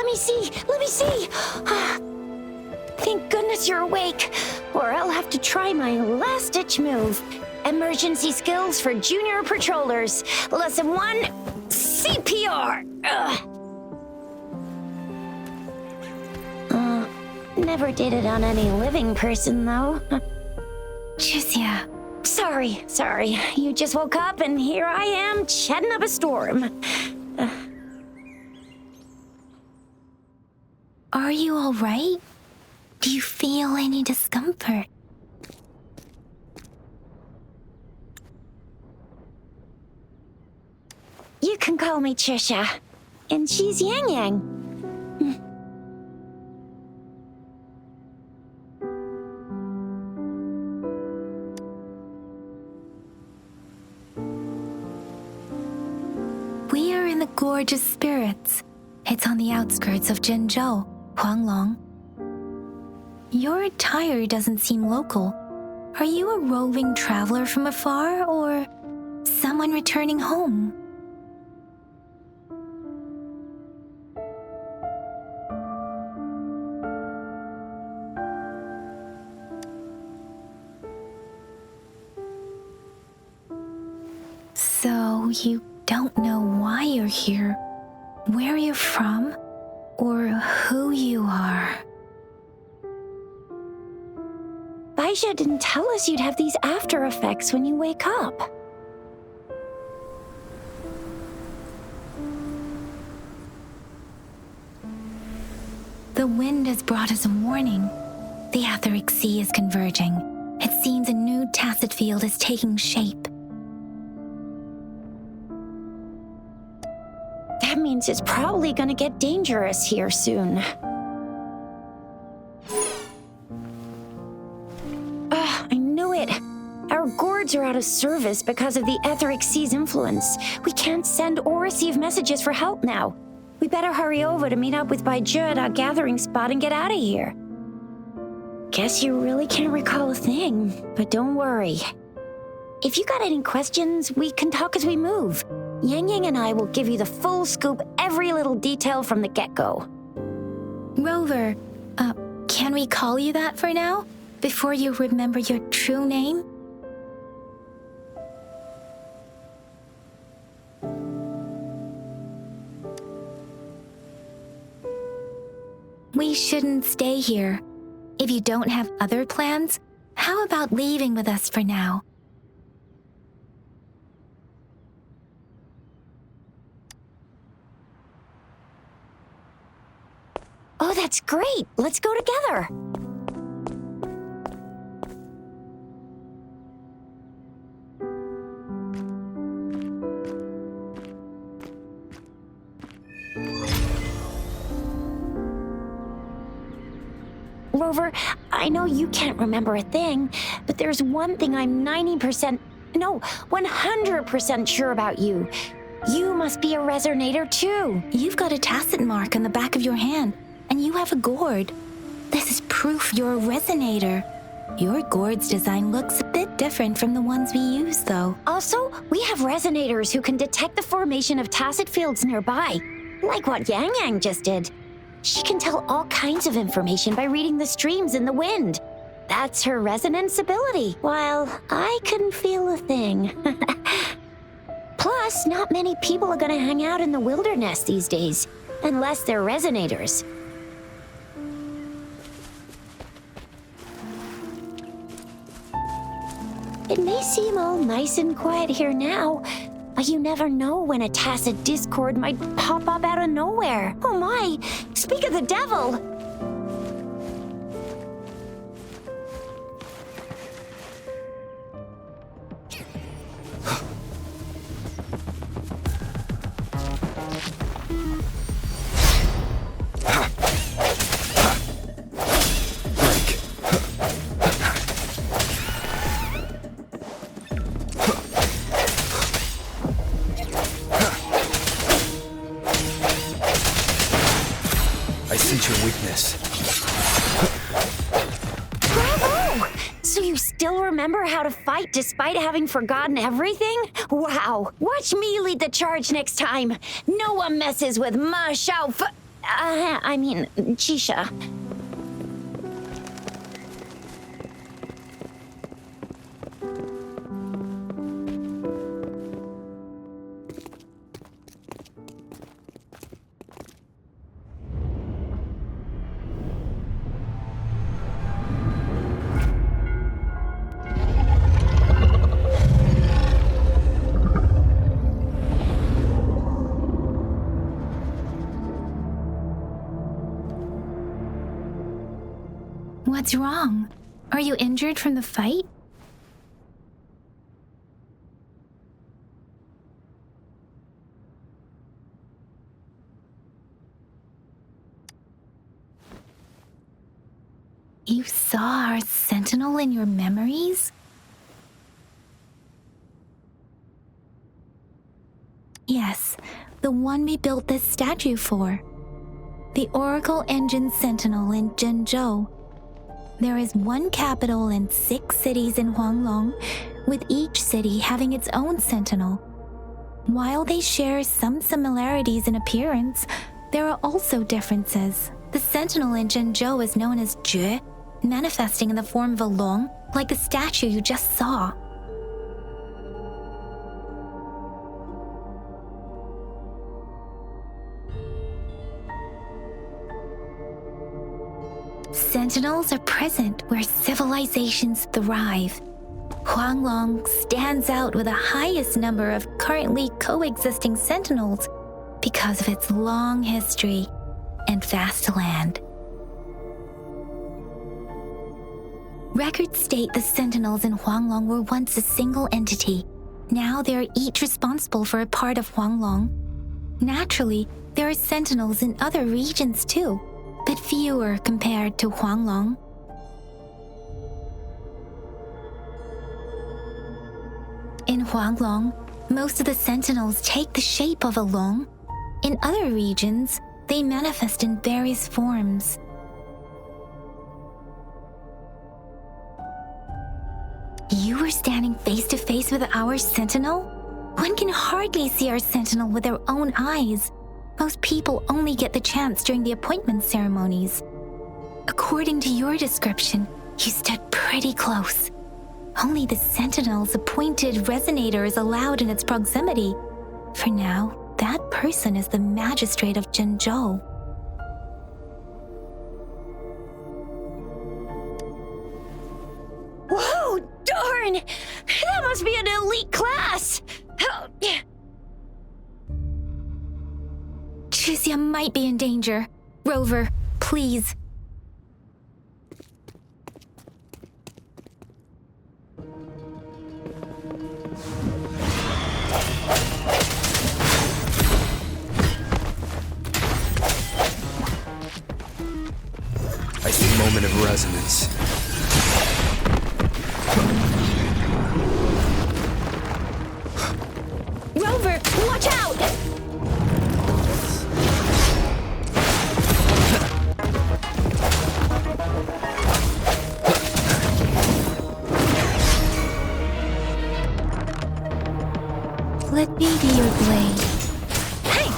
Let me see. Let me see. Thank goodness you're awake, or I'll have to try my last-ditch move. Emergency skills for junior patrollers. Lesson 1, CPR. Never did it on any living person, though. Suzie. Sorry. You just woke up, and here I am, chatting up a storm. Are you all right? Do you feel any discomfort? You can call me Trisha, and she's Yang Yang. We are in the Gorge of Spirits. It's on the outskirts of Jinzhou, Huanglong. Your attire doesn't seem local. Are you a roving traveler from afar, or someone returning home? So you don't know why you're here, where you're from, or who you are. Baisha didn't tell us you'd have these after effects when you wake up. The wind has brought us a warning. The Etheric Sea is converging. It seems a new tacit field is taking shape. That means it's probably gonna get dangerous here soon. I knew it. Our gourds are out of service because of the Etheric Sea's influence. We can't send or receive messages for help now. We better hurry over to meet up with Baizhi at our gathering spot and get out of here. Guess you really can't recall a thing, but don't worry. If you got any questions, we can talk as we move. Yang Yang and I will give you the full scoop, every little detail from the get-go. Rover, can we call you that for now? Before you remember your true name? We shouldn't stay here. If you don't have other plans, how about leaving with us for now? Oh, that's great! Let's go together! Rover, I know you can't remember a thing, but there's one thing I'm 100% sure about you. You must be a resonator too. You've got a tacit mark on the back of your hand, and you have a gourd. This is proof you're a resonator. Your gourd's design looks a bit different from the ones we use, though. Also, we have resonators who can detect the formation of tacit fields nearby, like what Yang Yang just did. She can tell all kinds of information by reading the streams in the wind. That's her resonance ability, while I couldn't feel a thing. Plus, not many people are gonna hang out in the wilderness these days, unless they're resonators. It may seem all nice and quiet here now, but you never know when a tacit discord might pop up out of nowhere. Oh my! Speak of the devil! I sense your weakness. Bravo! So you still remember how to fight despite having forgotten everything? Wow! Watch me lead the charge next time! No one messes with Ma Xiao I mean, Jisha. What's wrong? Are you injured from the fight? You saw our sentinel in your memories? Yes, the one we built this statue for. The Oracle Engine Sentinel in Jinzhou. There is one capital and 6 cities in Huanglong, with each city having its own sentinel. While they share some similarities in appearance, there are also differences. The sentinel in Jinzhou is known as Jue, manifesting in the form of a long, like the statue you just saw. Sentinels are present where civilizations thrive. Huanglong stands out with the highest number of currently coexisting sentinels because of its long history and vast land. Records state the sentinels in Huanglong were once a single entity. Now they are each responsible for a part of Huanglong. Naturally, there are sentinels in other regions too, but fewer compared to Huanglong. In Huanglong, most of the sentinels take the shape of a long. In other regions, they manifest in various forms. You were standing face to face with our sentinel? One can hardly see our sentinel with their own eyes. Most people only get the chance during the appointment ceremonies. According to your description, you stood pretty close. Only the sentinel's appointed resonator is allowed in its proximity. For now, that person is the magistrate of Jinzhou. Whoa, darn! That must be an elite class! Suzie might be in danger. Rover, please. I see moment of resonance. Rover, watch out! Let me be your blade. Hey!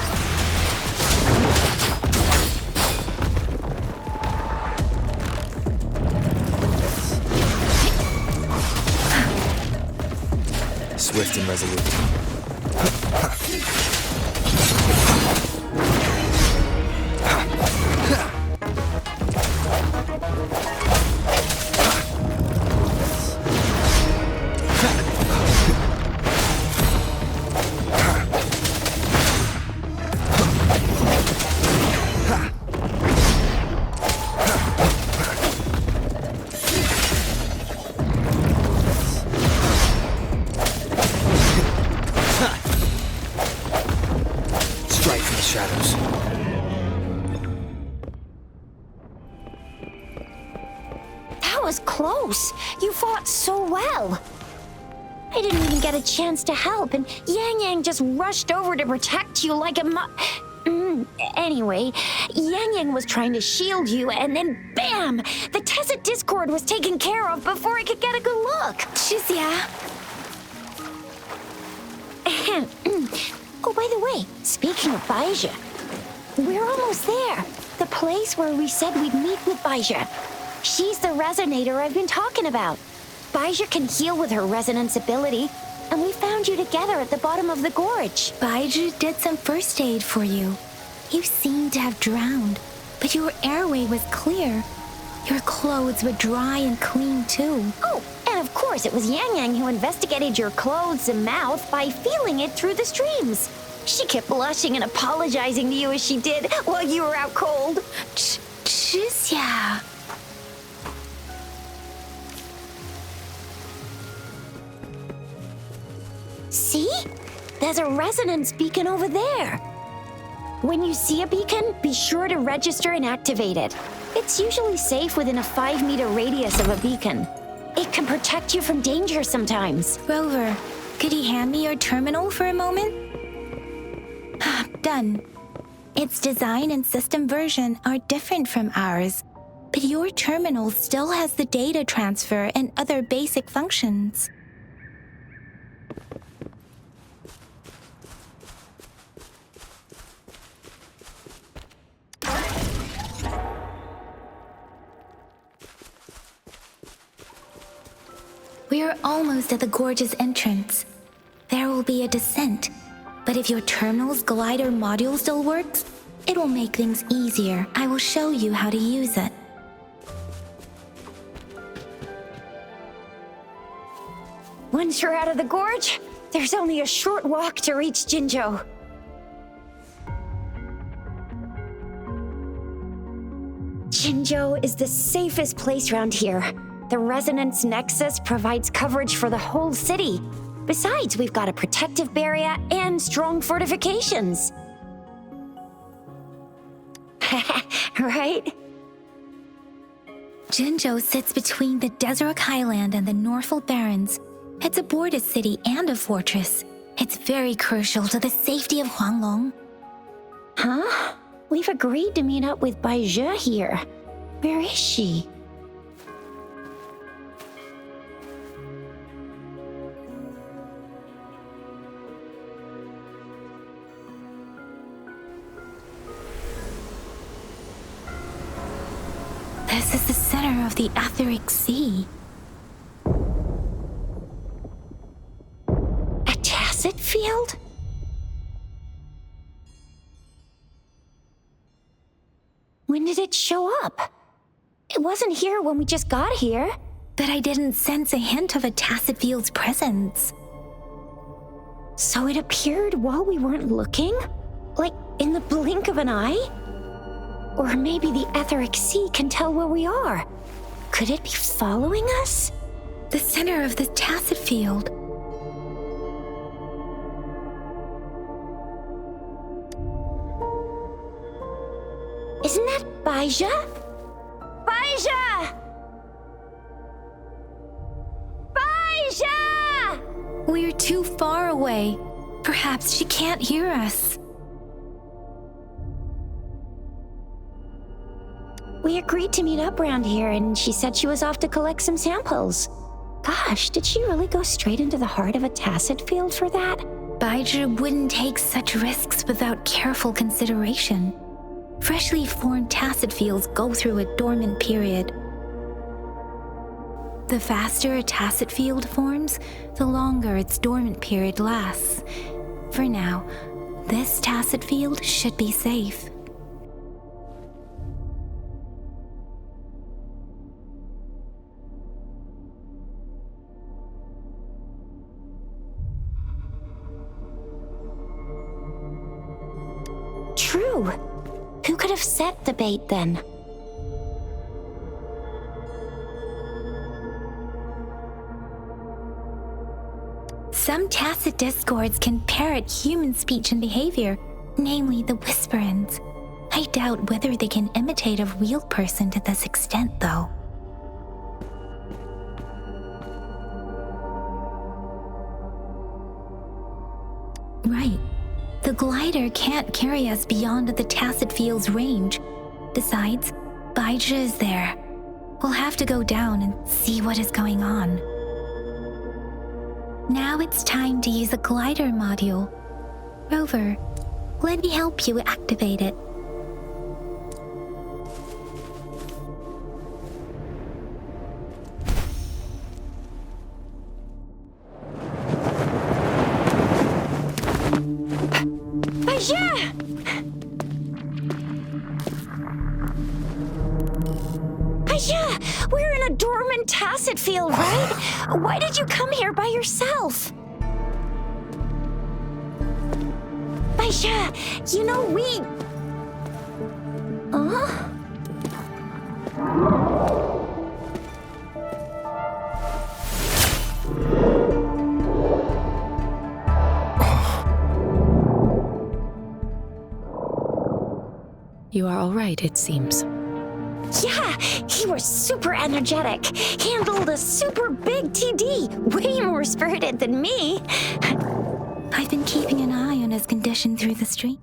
Swift and resolute. Shadows. That was close. You fought so well. I didn't even get a chance to help, and Yang Yang just rushed over to protect you like a Anyway, Yang Yang was trying to shield you, and then bam! The Tessa Discord was taken care of before I could get a good look. Suzie. Oh, by the way, speaking of Baija, We're almost there. The place where we said we'd meet with Baizhi. She's the resonator I've been talking about. Baizhi can heal with her resonance ability, and we found you together at the bottom of the gorge. Baizhi did some first aid for you. You seemed to have drowned, but your airway was clear. Your clothes were dry and clean too. Oh, and of course it was Yang Yang who investigated your clothes and mouth by feeling it through the streams. She kept blushing and apologizing to you as she did while you were out cold. Suzie. See? There's a resonance beacon over there. When you see a beacon, be sure to register and activate it. It's usually safe within a 5-meter radius of a beacon. It can protect you from danger sometimes. Rover, could you hand me your terminal for a moment? Done. Its design and system version are different from ours, but your terminal still has the data transfer and other basic functions. We are almost at the gorge's entrance. There will be a descent, but if your terminal's glider module still works, it will make things easier. I will show you how to use it. Once you're out of the gorge, there's only a short walk to reach Jinzhou. Jinzhou is the safest place around here. The Resonance Nexus provides coverage for the whole city. Besides, we've got a protective barrier and strong fortifications. Right? Jinzhou sits between the Desert Highland and the Northful Barrens. It's a border city and a fortress. It's very crucial to the safety of Huanglong. Huh? We've agreed to meet up with Baizhi here. Where is she? This is the center of the Etheric Sea. A tacit field? When did it show up? It wasn't here when we just got here. But I didn't sense a hint of a tacit field's presence. So it appeared while we weren't looking? Like in the blink of an eye? Or maybe the Etheric Sea can tell where we are. Could it be following us? The center of the tacit field. Isn't that Baizhi? Baizhi! Baizhi! We're too far away. Perhaps she can't hear us. We agreed to meet up around here, and she said she was off to collect some samples. Gosh, did she really go straight into the heart of a tacit field for that? Baizhi wouldn't take such risks without careful consideration. Freshly formed tacit fields go through a dormant period. The faster a tacit field forms, the longer its dormant period lasts. For now, this tacit field should be safe. True. Who could have set the bait then? Some tacit discords can parrot human speech and behavior, namely the whisperings. I doubt whether they can imitate a real person to this extent, though. Right. The glider can't carry us beyond the tacit field's range. Besides, Baizhi is there. We'll have to go down and see what is going on. Now it's time to use the glider module. Rover, let me help you activate it. dormant tacit field, right? Why did you come here by yourself? Baisha, you know we... Huh? You are all right, it seems. Yeah, he was super energetic. Handled a super big TD. Way more spirited than me. I've been keeping an eye on his condition through the stream.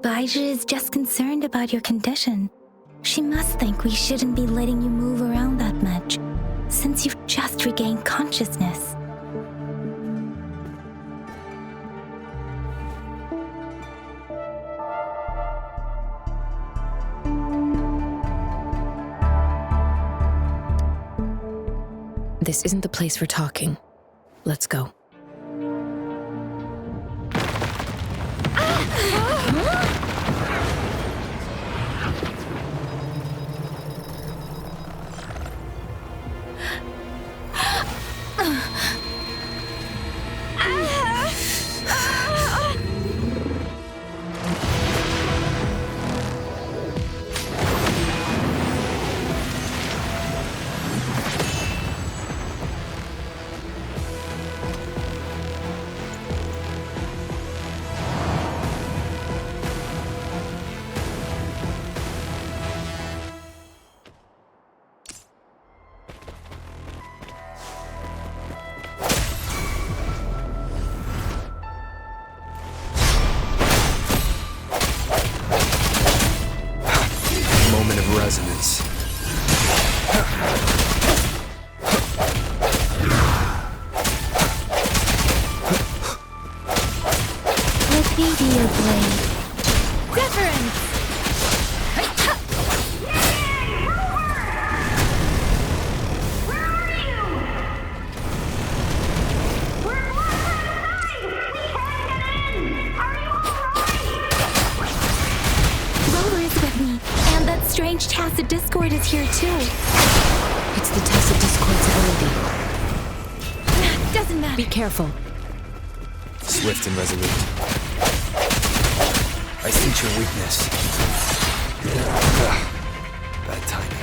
Baizhi is just concerned about your condition. She must think we shouldn't be letting you move around that much, since you've just regained consciousness. This isn't the place for talking. Let's go. Resonance. Let me be your blade. Reverence! Rover is with me, and that strange tacit discord is here too. It's the tacit discord's ability. Doesn't matter. Be careful. Swift and resolute. I sense your weakness. Bad timing.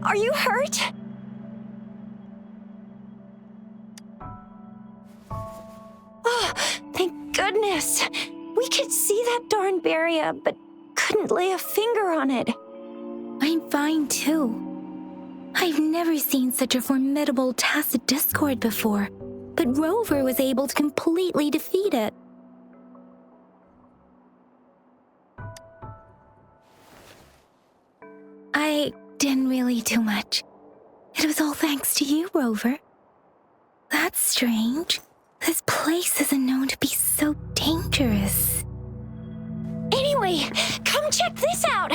Are you hurt? Oh, thank goodness. We could see that darn barrier, but couldn't lay a finger on it. I'm fine too. I've never seen such a formidable tacit discord before, but Rover was able to completely defeat it. didn't really do much. It was all thanks to you, Rover. That's strange. This place isn't known to be so dangerous. Anyway, come check this out!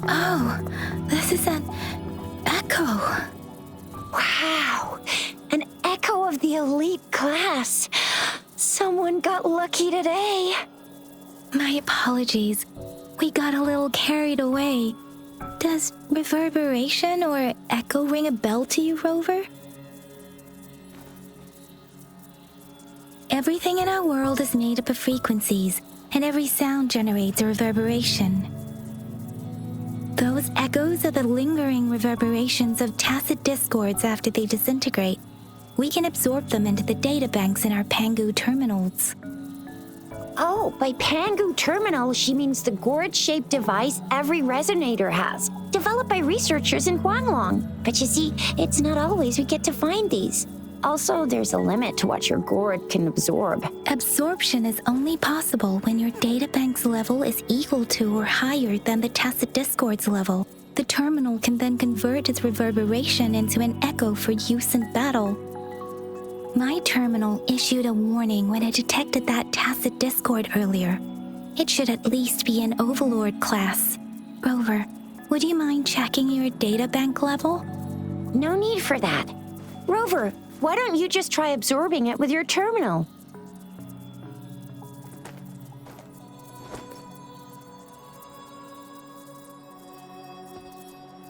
Oh, this is an echo. Wow, an echo of the elite class. Someone got lucky today. My apologies. We got a little carried away. Does reverberation or echo ring a bell to you, Rover? Everything in our world is made up of frequencies, and every sound generates a reverberation. Those echoes are the lingering reverberations of tacit discords after they disintegrate. We can absorb them into the databanks in our Pangu terminals. Oh, by Pangu terminal, she means the gourd-shaped device every resonator has, developed by researchers in Huanglong. But you see, it's not always we get to find these. Also, there's a limit to what your gourd can absorb. Absorption is only possible when your databank's level is equal to or higher than the tacit discord's level. The terminal can then convert its reverberation into an echo for use in battle. My terminal issued a warning when it detected that tacit discord earlier. It should at least be an Overlord class. Rover, would you mind checking your databank level? No need for that. Rover, why don't you just try absorbing it with your terminal?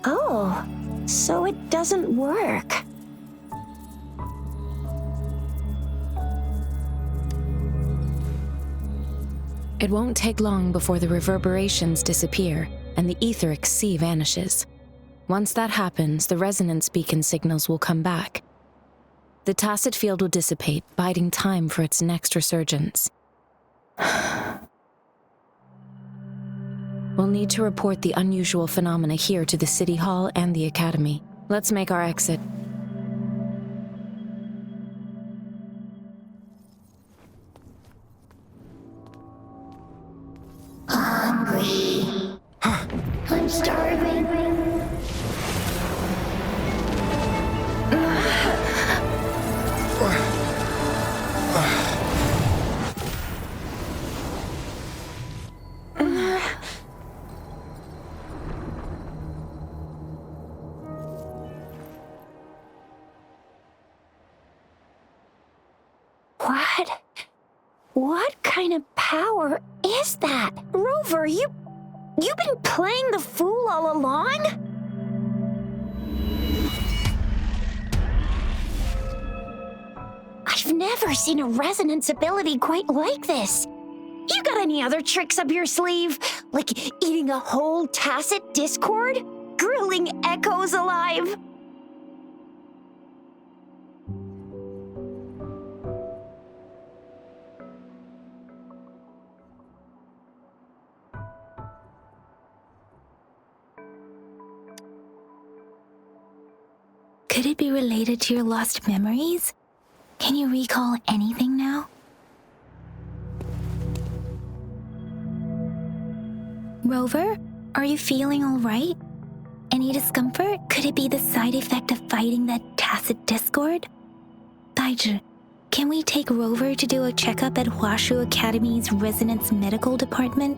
Oh, so it doesn't work. It won't take long before the reverberations disappear and the etheric sea vanishes. Once that happens, the resonance beacon signals will come back. The tacit field will dissipate, biding time for its next resurgence. We'll need to report the unusual phenomena here to the City Hall and the Academy. Let's make our exit. Hungry. I'm starving. What kind of power is that? Rover, you've been playing the fool all along? I've never seen a resonance ability quite like this. You got any other tricks up your sleeve? Like eating a whole tacit discord? Grilling echoes alive? Could it be related to your lost memories? Can you recall anything now? Rover, are you feeling all right? Any discomfort? Could it be the side effect of fighting that tacit discord? Baizhi, can we take Rover to do a checkup at Huashu Academy's Resonance Medical Department?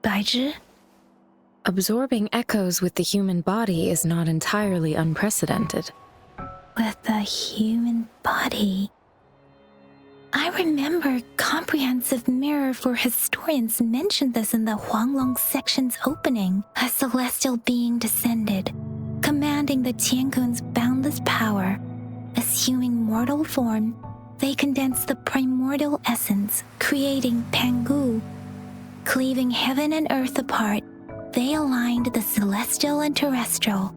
Baizhi? Absorbing echoes with the human body is not entirely unprecedented. With the human body. I remember Comprehensive Mirror for Historians mentioned this in the Huanglong section's opening. A celestial being descended, commanding the Tiankun's boundless power. Assuming mortal form, they condensed the primordial essence, creating Pangu. Cleaving heaven and earth apart, they aligned the celestial and terrestrial.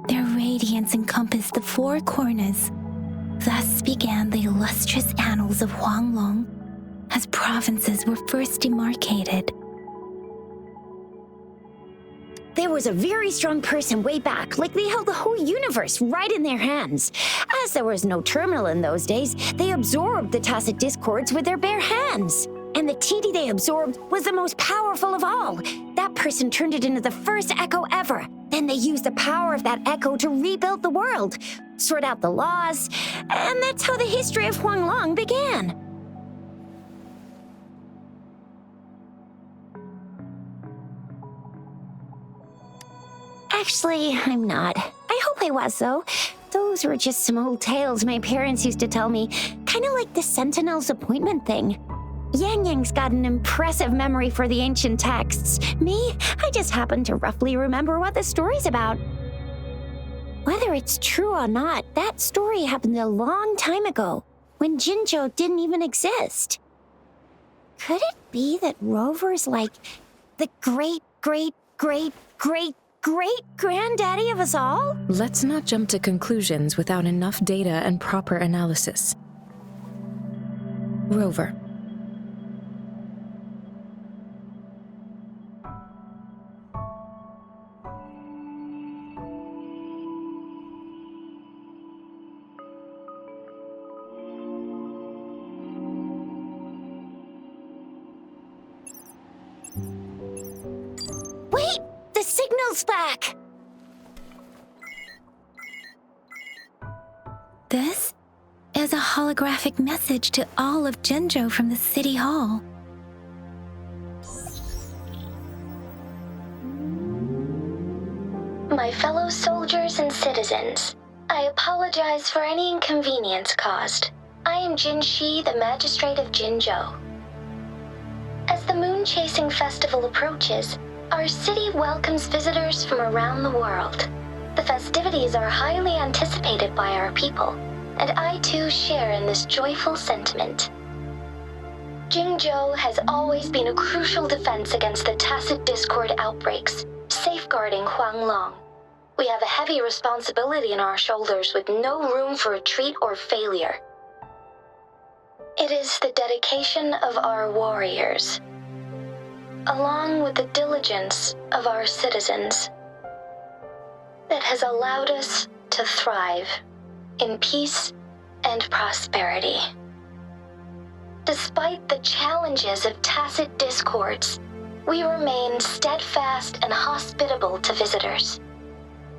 Their radiance encompassed the four corners. Thus began the illustrious annals of Huanglong, as provinces were first demarcated. There was a very strong person way back, like they held the whole universe right in their hands. As there was no terminal in those days, they absorbed the tacit discords with their bare hands. And the TD they absorbed was the most powerful of all. That person turned it into the first echo ever. Then they used the power of that echo to rebuild the world, sort out the laws, and that's how the history of Huanglong began. Actually, I'm not. I hope I was, though. Those were just some old tales my parents used to tell me, kind of like the Sentinel's appointment thing. Yang Yang's got an impressive memory for the ancient texts. Me, I just happen to roughly remember what the story's about. Whether it's true or not, that story happened a long time ago, when Jinzhou didn't even exist. Could it be that Rover's like the great-great-great-great-great-granddaddy of us all? Let's not jump to conclusions without enough data and proper analysis. Rover. Wait! The signal's back! This is a holographic message to all of Jinzhou from the City Hall. My fellow soldiers and citizens, I apologize for any inconvenience caused. I am Jin Shi, the Magistrate of Jinzhou. As the Moon-Chasing Festival approaches, our city welcomes visitors from around the world. The festivities are highly anticipated by our people, and I too share in this joyful sentiment. Jinzhou has always been a crucial defense against the tacit discord outbreaks, safeguarding Huanglong. We have a heavy responsibility on our shoulders with no room for retreat or failure. It is the dedication of our warriors, along with the diligence of our citizens, that has allowed us to thrive in peace and prosperity. Despite the challenges of tacit discords, we remain steadfast and hospitable to visitors,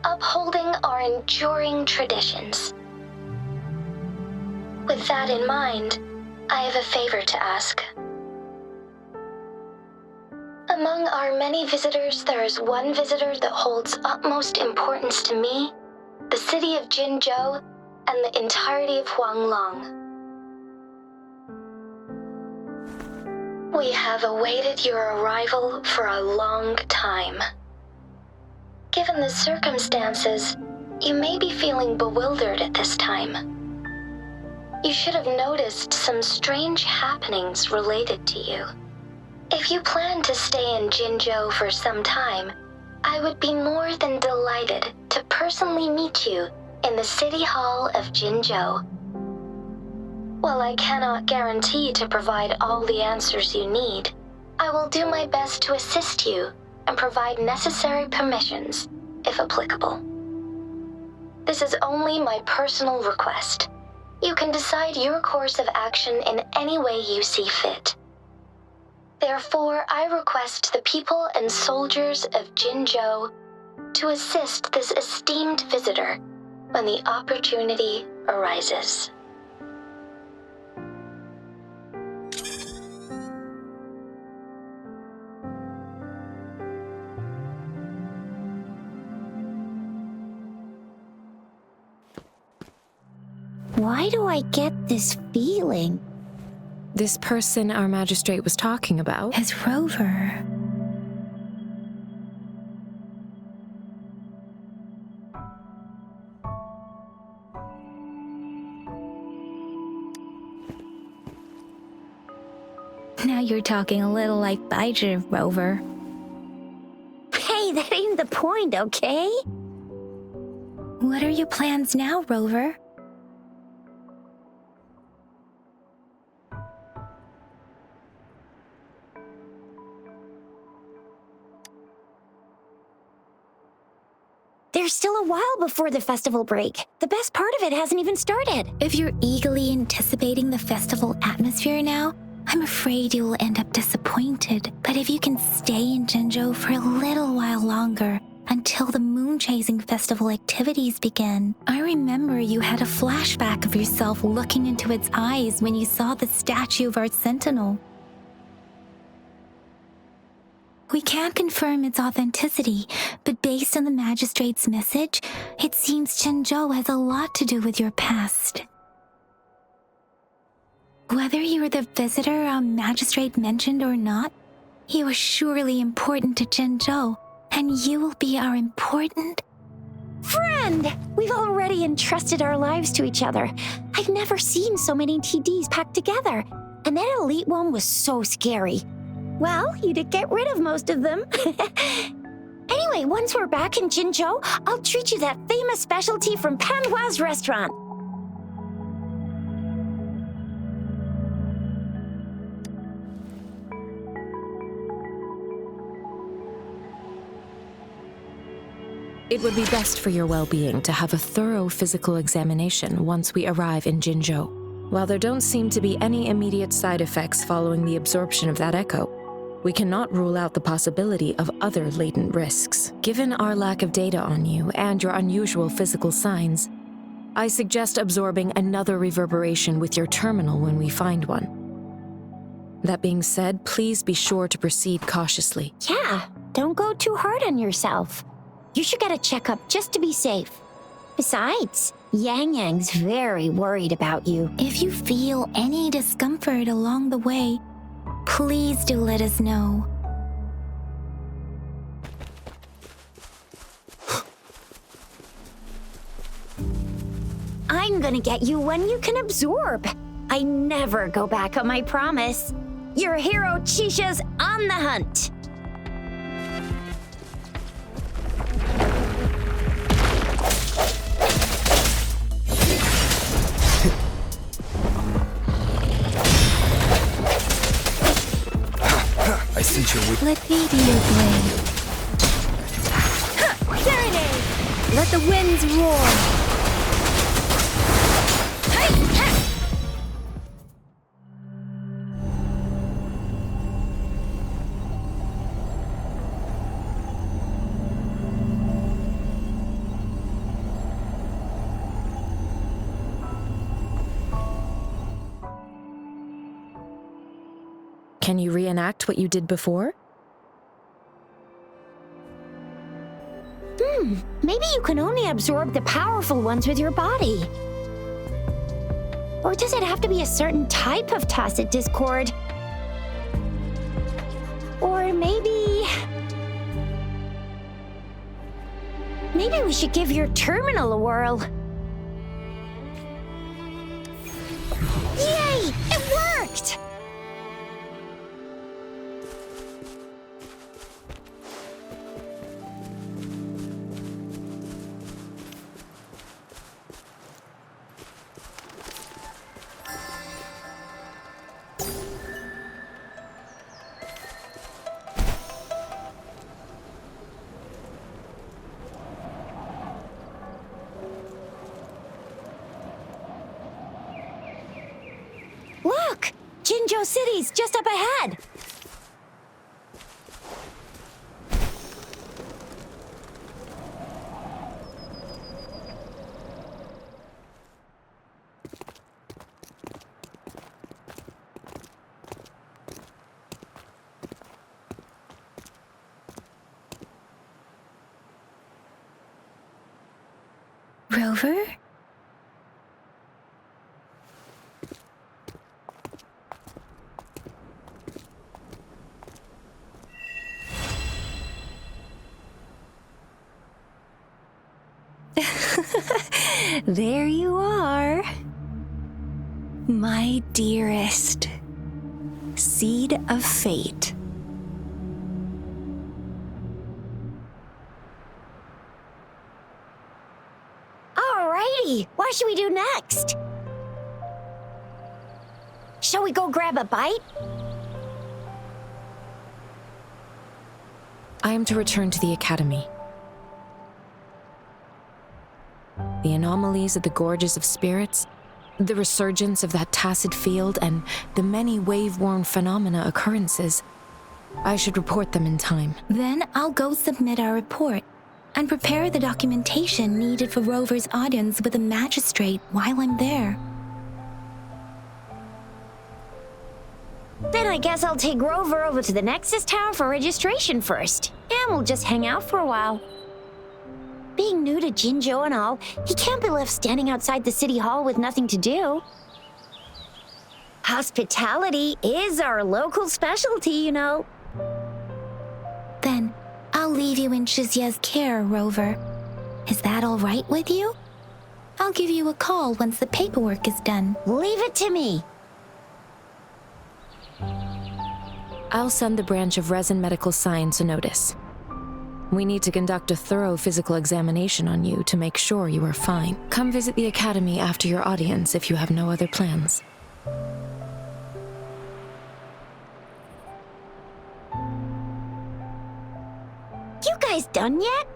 upholding our enduring traditions. With that in mind, I have a favor to ask. Among our many visitors, there is one visitor that holds utmost importance to me, the city of Jinzhou, and the entirety of Huanglong. We have awaited your arrival for a long time. Given the circumstances, you may be feeling bewildered at this time. You should have noticed some strange happenings related to you. If you plan to stay in Jinzhou for some time, I would be more than delighted to personally meet you in the City Hall of Jinzhou. While I cannot guarantee to provide all the answers you need, I will do my best to assist you and provide necessary permissions, if applicable. This is only my personal request. You can decide your course of action in any way you see fit. Therefore, I request the people and soldiers of Jinzhou to assist this esteemed visitor when the opportunity arises. Why do I get this feeling? This person our magistrate was talking about? Is Rover. Now you're talking a little like Baizhi, Rover. Hey, that ain't the point, okay? What are your plans now, Rover? there's still a while before the festival break. The best part of it hasn't even started. If you're eagerly anticipating the festival atmosphere now, I'm afraid you will end up disappointed. But if you can stay in Jinzhou for a little while longer, until the moon-chasing festival activities begin. I remember you had a flashback of yourself looking into its eyes when you saw the statue of our sentinel. We can't confirm its authenticity, but based on the magistrate's message, it seems Jinzhou has a lot to do with your past. Whether you were the visitor our magistrate mentioned or not, you are surely important to Jinzhou, and you will be our important friend! We've already entrusted our lives to each other. I've never seen so many TDs packed together, and that elite one was so scary. Well, you did get rid of most of them. Anyway, once we're back in Jinzhou, I'll treat you that famous specialty from Panhua's restaurant. It would be best for your well-being to have a thorough physical examination once we arrive in Jinzhou. While there don't seem to be any immediate side effects following the absorption of that echo, we cannot rule out the possibility of other latent risks. Given our lack of data on you and your unusual physical signs, I suggest absorbing another reverberation with your terminal when we find one. That being said, please be sure to proceed cautiously. Yeah, don't go too hard on yourself. You should get a checkup just to be safe. Besides, Yang Yang's very worried about you. If you feel any discomfort along the way, please do let us know. I'm gonna get you one you can absorb. I never go back on my promise. Your hero Chisha's on the hunt. I sense your weak. Let me be your blade. Serenade! Let the winds roar. Can you reenact what you did before? Maybe you can only absorb the powerful ones with your body. Or does it have to be a certain type of tacit discord? Or maybe we should give your terminal a whirl. Yay! It worked! Look! Jinzhou City's just up ahead! Rover? There you are. My dearest. Seed of fate. Alrighty, what should we do next? Shall we go grab a bite? I am to return to the academy. the anomalies of the gorges of spirits, the resurgence of that tacit field, and the many wave-worn phenomena occurrences. I should report them in time. Then I'll go submit our report and prepare the documentation needed for Rover's audience with the magistrate while I'm there. Then I guess I'll take Rover over to the Nexus Tower for registration first, and we'll just hang out for a while. Being new to Jinzhou and all, he can't be left standing outside the city hall with nothing to do. Hospitality is our local specialty, you know. Then I'll leave you in Shizya's care, Rover. Is that all right with you? I'll give you a call once the paperwork is done. Leave it to me. I'll send the branch of Resin Medical Science a notice. We need to conduct a thorough physical examination on you to make sure you are fine. Come visit the academy after your audience if you have no other plans. You guys done yet?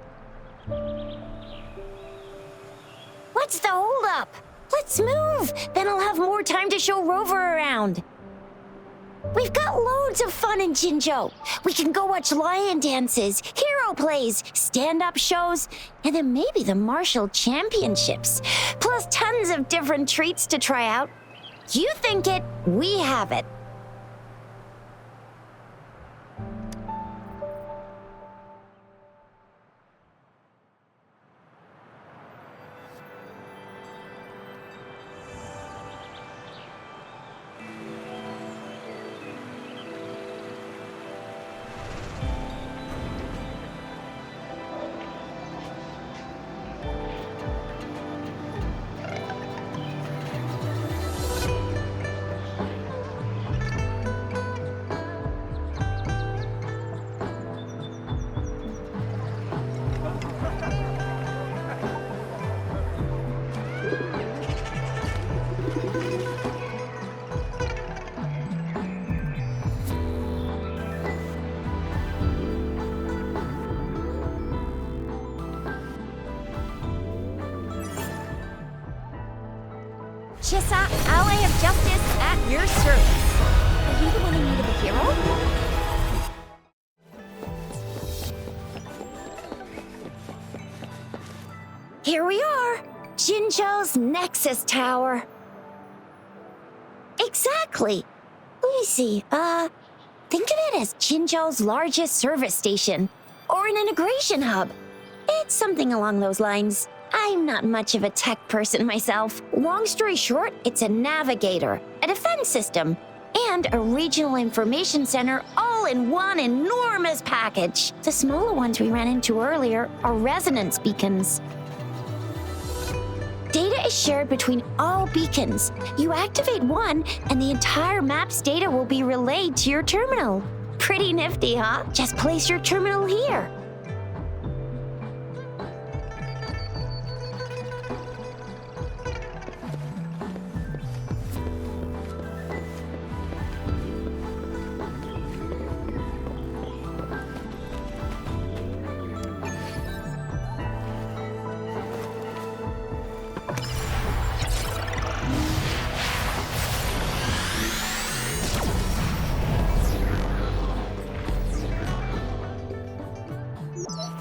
What's the holdup? Let's move! Then I'll have more time to show Rover around. We've got loads of fun in Jinzhou. We can go watch lion dances, hero plays, stand-up shows, and then maybe the martial championships. Plus tons of different treats to try out. You think it, we have it. Chissa, ally of justice at your service. Are you the one in need of a hero? Here we are, Jinzhou's Nexus Tower. Exactly. Let me see, think of it as Jinzhou's largest service station, or an integration hub. It's something along those lines. I'm not much of a tech person myself. Long story short, it's a navigator, a defense system, and a regional information center all in one enormous package. The smaller ones we ran into earlier are resonance beacons. Data is shared between all beacons. You activate one, and the entire map's data will be relayed to your terminal. Pretty nifty, huh? Just place your terminal here.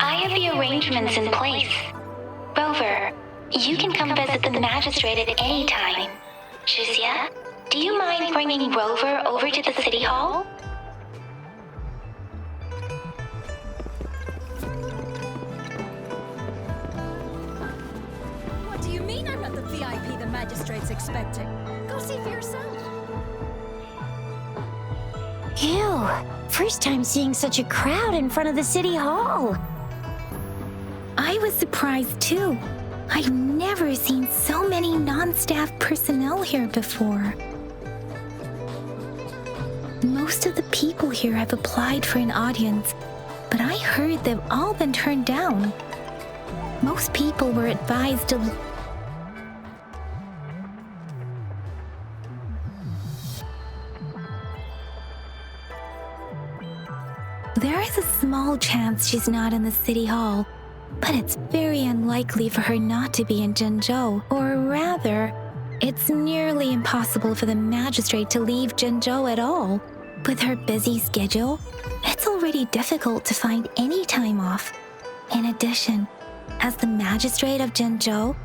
I have the arrangements in place. Rover, you can come visit the magistrate at any time. Shizia, do you mind bringing Rover over to the city hall? What do you mean I'm not the VIP the magistrate's expecting? Go see for yourself. Ew, first time seeing such a crowd in front of the city hall. I was surprised too. I've never seen so many non-staff personnel here before. Most of the people here have applied for an audience, but I heard they've all been turned down. Most people were advised to... There is a small chance she's not in the city hall, But it's very unlikely for her not to be in Jinzhou, or rather, it's nearly impossible for the magistrate to leave Jinzhou at all. With her busy schedule, it's already difficult to find any time off. In addition, as the magistrate of Jinzhou,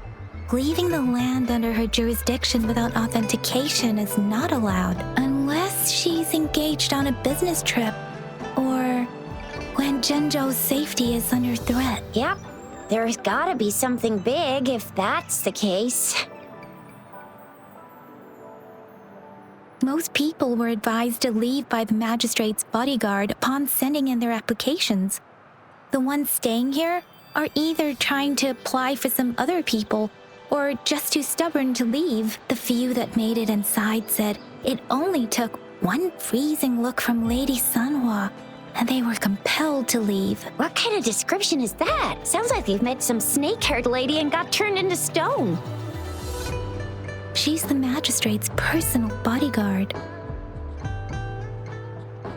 leaving the land under her jurisdiction without authentication is not allowed, unless she's engaged on a business trip, or when Jinzhou's safety is under threat. Yep, there's gotta be something big if that's the case. Most people were advised to leave by the magistrate's bodyguard upon sending in their applications. The ones staying here are either trying to apply for some other people or just too stubborn to leave. The few that made it inside said it only took one freezing look from Lady Sanhua, and they were compelled to leave. What kind of description is that? Sounds like they've met some snake-haired lady and got turned into stone. She's the magistrate's personal bodyguard.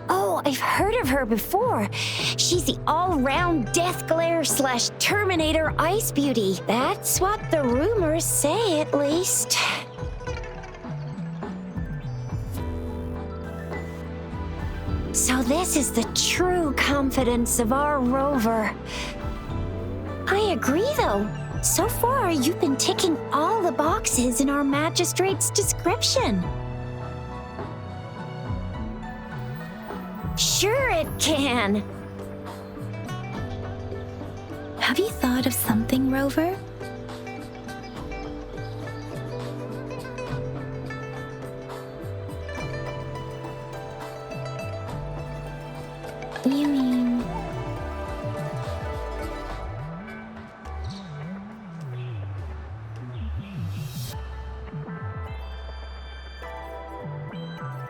Oh, I've heard of her before. She's the all-round death glare / Terminator ice beauty. That's what the rumors say, at least. So this is the true confidence of our Rover. I agree, though. So far, you've been ticking all the boxes in our magistrate's description. Sure it can. Have you thought of something, Rover? You mean...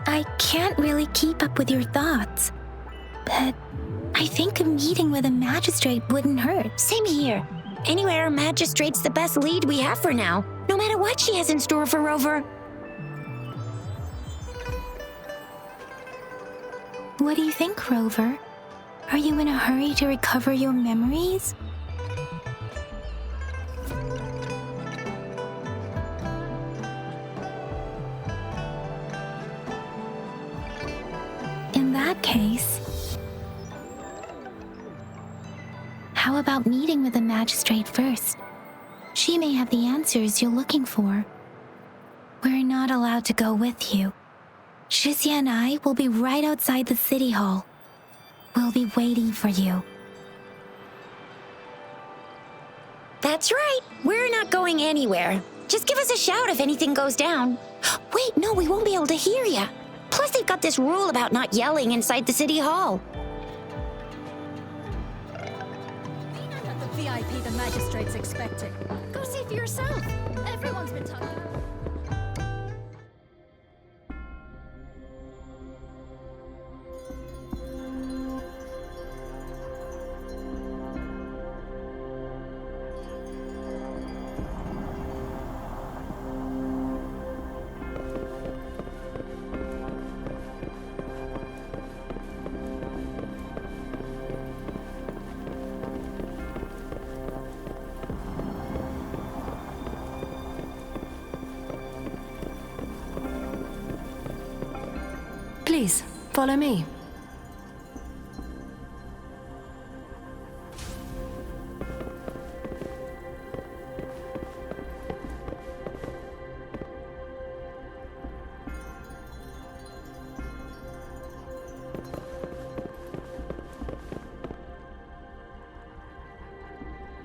I can't really keep up with your thoughts, but I think a meeting with a magistrate wouldn't hurt. Same here. Anyway, our magistrate's the best lead we have for now, no matter what she has in store for Rover. What do you think, Rover? Are you in a hurry to recover your memories? In that case, how about meeting with the magistrate first? She may have the answers you're looking for. We're not allowed to go with you. Suzie and I will be right outside the city hall. We'll be waiting for you. That's right. We're not going anywhere. Just give us a shout if anything goes down. Wait, no, we won't be able to hear you. Plus, they've got this rule about not yelling inside the city hall. Not the VIP the magistrate's expecting. Go see for yourself. Everyone's been talking. Please, follow me.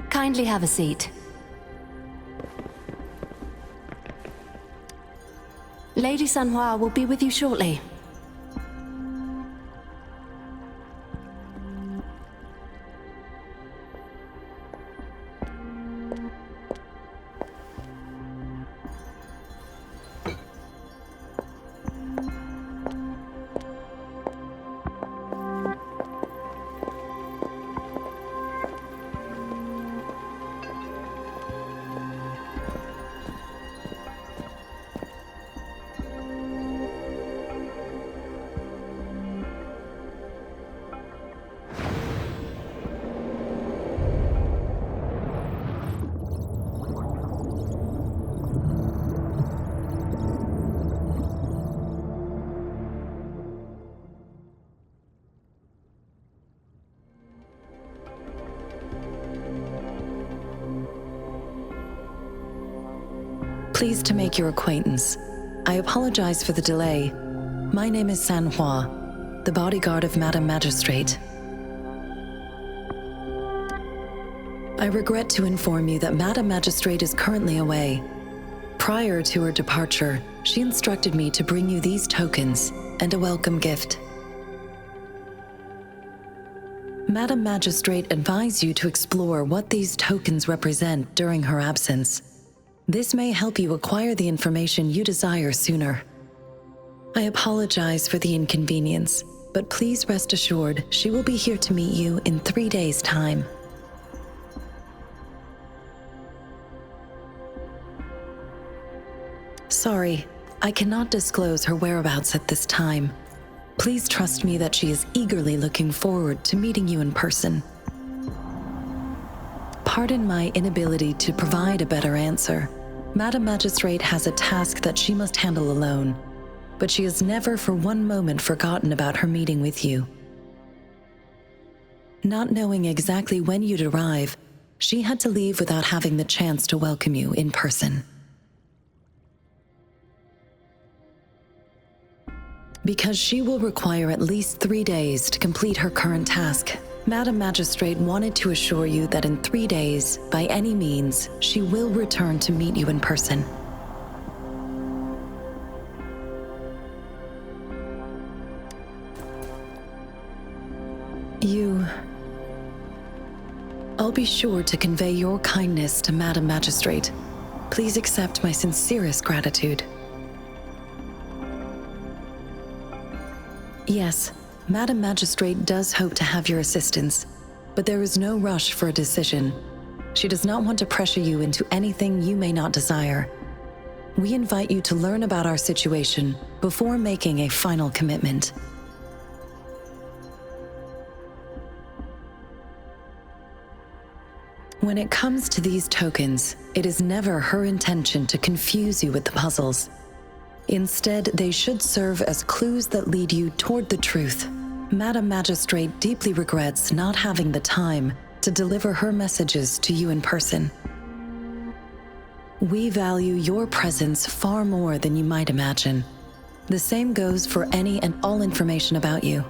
Kindly have a seat. Lady Sanhua will be with you shortly. Pleased to make your acquaintance. I apologize for the delay. My name is Sanhua, the bodyguard of Madame Magistrate. I regret to inform you that Madame Magistrate is currently away. Prior to her departure, she instructed me to bring you these tokens and a welcome gift. Madame Magistrate advised you to explore what these tokens represent during her absence. This may help you acquire the information you desire sooner. I apologize for the inconvenience, but please rest assured she will be here to meet you in 3 days' time. Sorry, I cannot disclose her whereabouts at this time. Please trust me that she is eagerly looking forward to meeting you in person. Pardon my inability to provide a better answer. Madame Magistrate has a task that she must handle alone, but she has never for one moment forgotten about her meeting with you. Not knowing exactly when you'd arrive, she had to leave without having the chance to welcome you in person. Because she will require at least 3 days to complete her current task, Madame Magistrate wanted to assure you that in 3 days, by any means, she will return to meet you in person. I'll be sure to convey your kindness to Madame Magistrate. Please accept my sincerest gratitude. Yes, Madame Magistrate does hope to have your assistance, but there is no rush for a decision. She does not want to pressure you into anything you may not desire. We invite you to learn about our situation before making a final commitment. When it comes to these tokens, it is never her intention to confuse you with the puzzles. Instead, they should serve as clues that lead you toward the truth. Madame Magistrate deeply regrets not having the time to deliver her messages to you in person. We value your presence far more than you might imagine. The same goes for any and all information about you.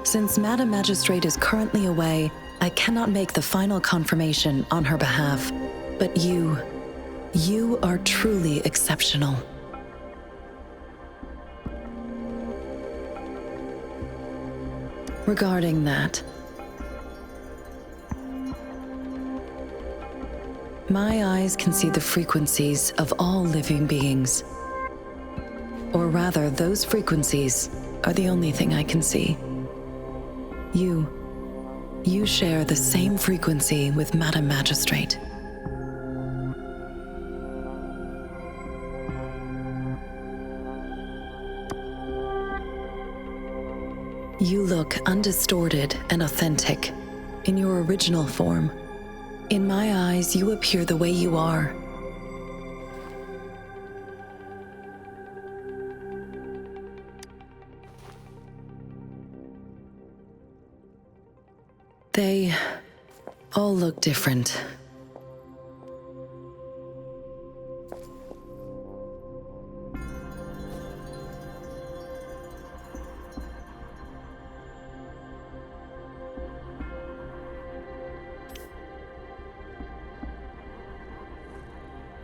Since Madame Magistrate is currently away, I cannot make the final confirmation on her behalf, but you are truly exceptional. Regarding that, my eyes can see the frequencies of all living beings. Or rather, those frequencies are the only thing I can see. You share the same frequency with Madame Magistrate. You look undistorted and authentic in your original form. In my eyes, you appear the way you are. They all look different.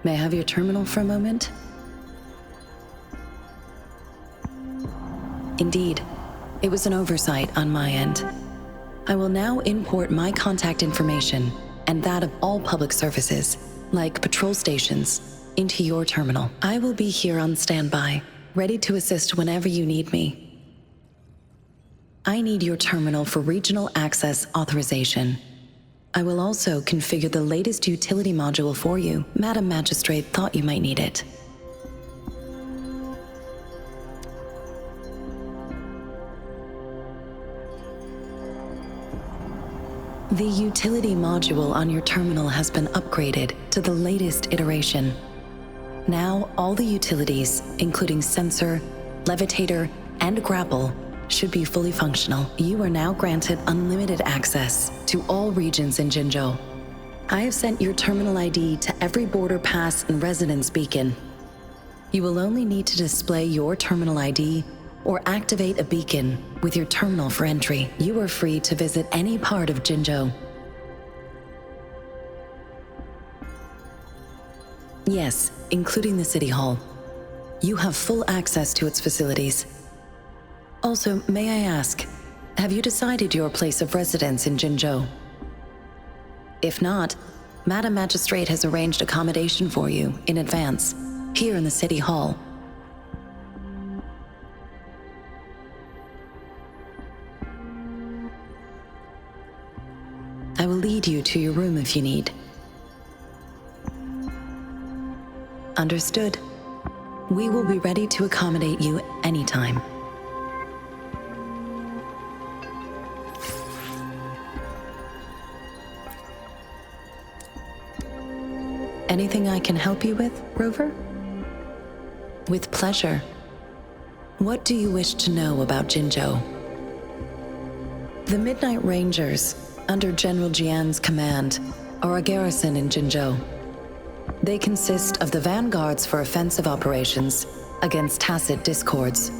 May I have your terminal for a moment? Indeed, it was an oversight on my end. I will now import my contact information and that of all public services, like patrol stations, into your terminal. I will be here on standby, ready to assist whenever you need me. I need your terminal for regional access authorization. I will also configure the latest utility module for you. Madame Magistrate thought you might need it. The utility module on your terminal has been upgraded to the latest iteration. Now, all the utilities, including sensor, levitator, and grapple, should be fully functional. You are now granted unlimited access to all regions in Jinzhou. I have sent your terminal ID to every border pass and residence beacon. You will only need to display your terminal ID or activate a beacon with your terminal for entry. You are free to visit any part of Jinzhou. Yes, including the City Hall. You have full access to its facilities. Also, may I ask, have you decided your place of residence in Jinzhou? If not, Madam Magistrate has arranged accommodation for you in advance, here in the City Hall. I will lead you to your room if you need. Understood. We will be ready to accommodate you anytime. Anything I can help you with, Rover? With pleasure. What do you wish to know about Jinzhou? The Midnight Rangers, under General Jian's command, are a garrison in Jinzhou. They consist of the vanguards for offensive operations against tacit discords,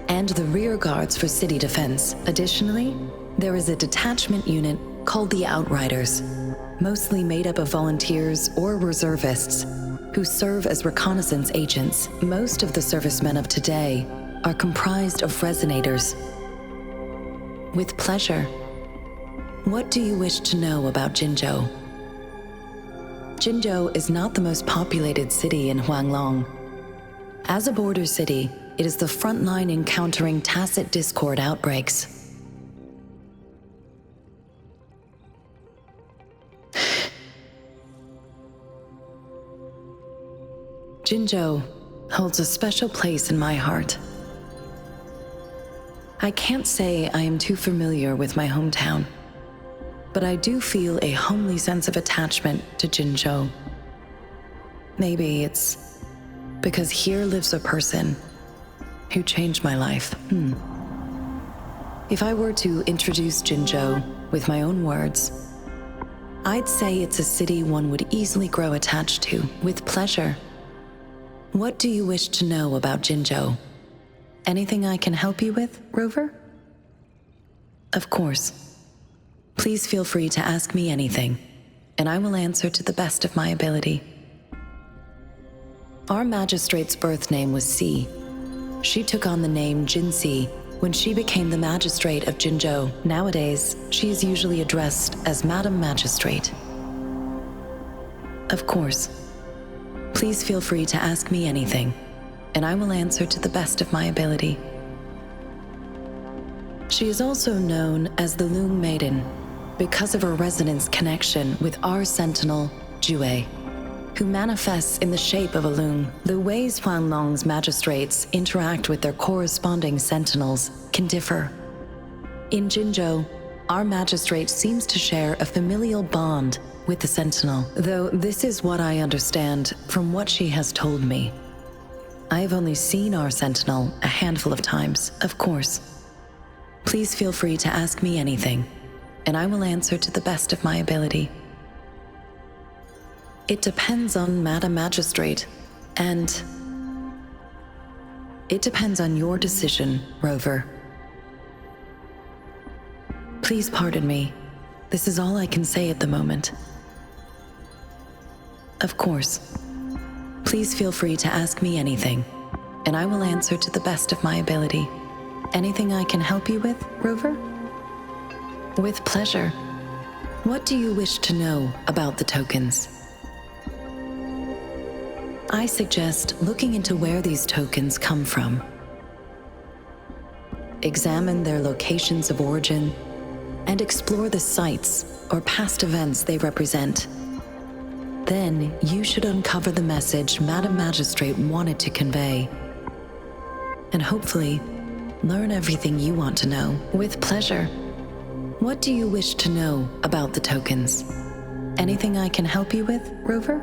and the rear guards for city defense. Additionally, there is a detachment unit called the Outriders, mostly made up of volunteers or reservists who serve as reconnaissance agents. Most of the servicemen of today are comprised of resonators. With pleasure. What do you wish to know about Jinzhou? Jinzhou is not the most populated city in Huanglong. As a border city, it is the front line in countering tacit discord outbreaks. Jinzhou holds a special place in my heart. I can't say I am too familiar with my hometown, but I do feel a homely sense of attachment to Jinzhou. Maybe it's because here lives a person who changed my life. If I were to introduce Jinzhou with my own words, I'd say it's a city one would easily grow attached to, with pleasure. What do you wish to know about Jinzhou? Anything I can help you with, Rover? Of course. Please feel free to ask me anything, and I will answer to the best of my ability. Our magistrate's birth name was Si. She took on the name Jinsi when she became the magistrate of Jinzhou. Nowadays, she is usually addressed as Madam Magistrate. Of course. Please feel free to ask me anything, and I will answer to the best of my ability. She is also known as the Loong Maiden because of her resonance connection with our sentinel, Jue, who manifests in the shape of a loong. The ways Huanglong's magistrates interact with their corresponding sentinels can differ. In Jinzhou, our magistrate seems to share a familial bond with the sentinel, though this is what I understand from what she has told me. I have only seen our sentinel a handful of times, of course. Please feel free to ask me anything, and I will answer to the best of my ability. It depends on Madam Magistrate, and it depends on your decision, Rover. Please pardon me. This is all I can say at the moment. Of course. Please feel free to ask me anything, and I will answer to the best of my ability. Anything I can help you with, Rover? With pleasure. What do you wish to know about the tokens? I suggest looking into where these tokens come from. Examine their locations of origin and explore the sites or past events they represent. Then you should uncover the message Madam Magistrate wanted to convey, and hopefully learn everything you want to know. With pleasure. What do you wish to know about the tokens? Anything I can help you with, Rover?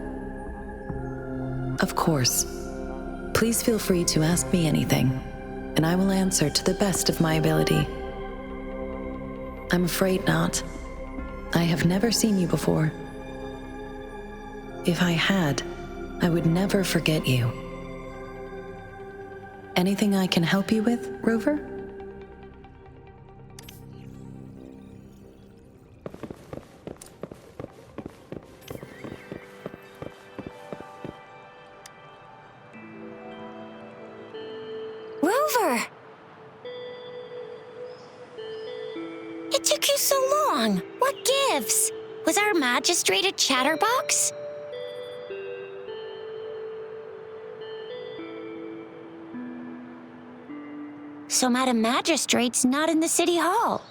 Of course. Please feel free to ask me anything, and I will answer to the best of my ability. I'm afraid not. I have never seen you before. If I had, I would never forget you. Anything I can help you with, Rover? Rover! It took you so long. What gives? Was our magistrate a chatterbox? So Madam Magistrate's not in the city hall.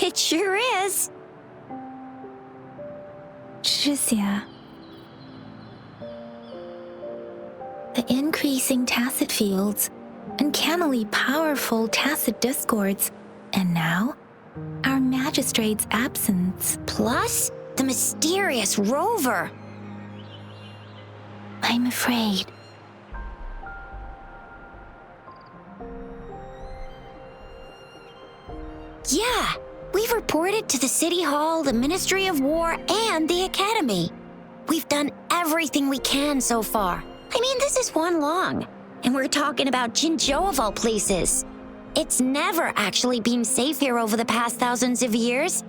It sure is. Suzie. The increasing tacit fields, uncannily powerful tacit discords, and now, our magistrate's absence. Plus, the mysterious Rover. I'm afraid. Yeah, we've reported to the City Hall, the Ministry of War, and the Academy. We've done everything we can so far. I mean, this is one long, and we're talking about Jinzhou of all places. It's never actually been safe here over the past thousands of years.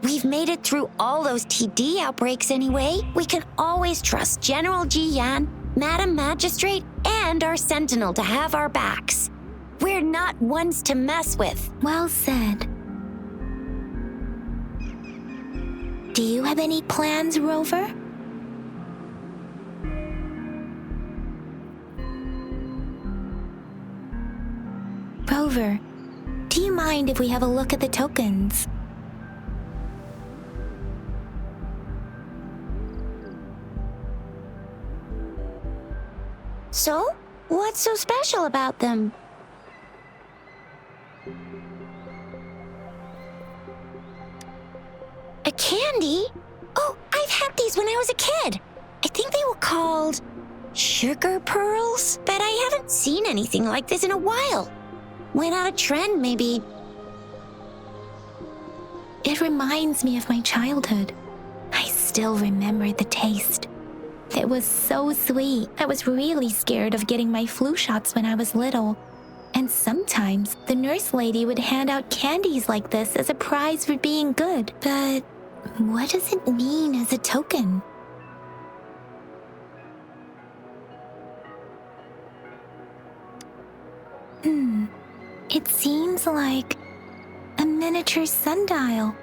We've made it through all those TD outbreaks anyway. We can always trust General Ji Yan, Madam Magistrate, and our Sentinel to have our backs. We're not ones to mess with. Well said. Do you have any plans, Rover? Rover, do you mind if we have a look at the tokens? So, what's so special about them? A candy? Oh, I've had these when I was a kid. I think they were called sugar pearls, but I haven't seen anything like this in a while. Went out of trend, maybe. It reminds me of my childhood. I still remember the taste. It was so sweet. I was really scared of getting my flu shots when I was little. And sometimes the nurse lady would hand out candies like this as a prize for being good. But what does it mean as a token? It seems like a miniature sundial.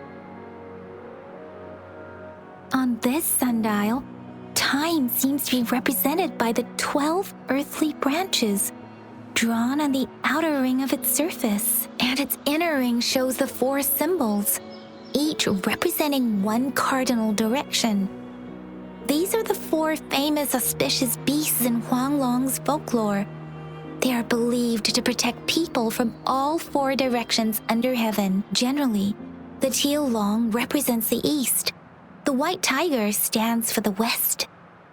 On this sundial, time seems to be represented by the 12 earthly branches drawn on the outer ring of its surface, and its inner ring shows the 4 symbols, each representing one cardinal direction. These are the 4 famous auspicious beasts in Huanglong's folklore. They are believed to protect people from all 4 directions under heaven. Generally, the teal long represents the east, the white tiger stands for the west,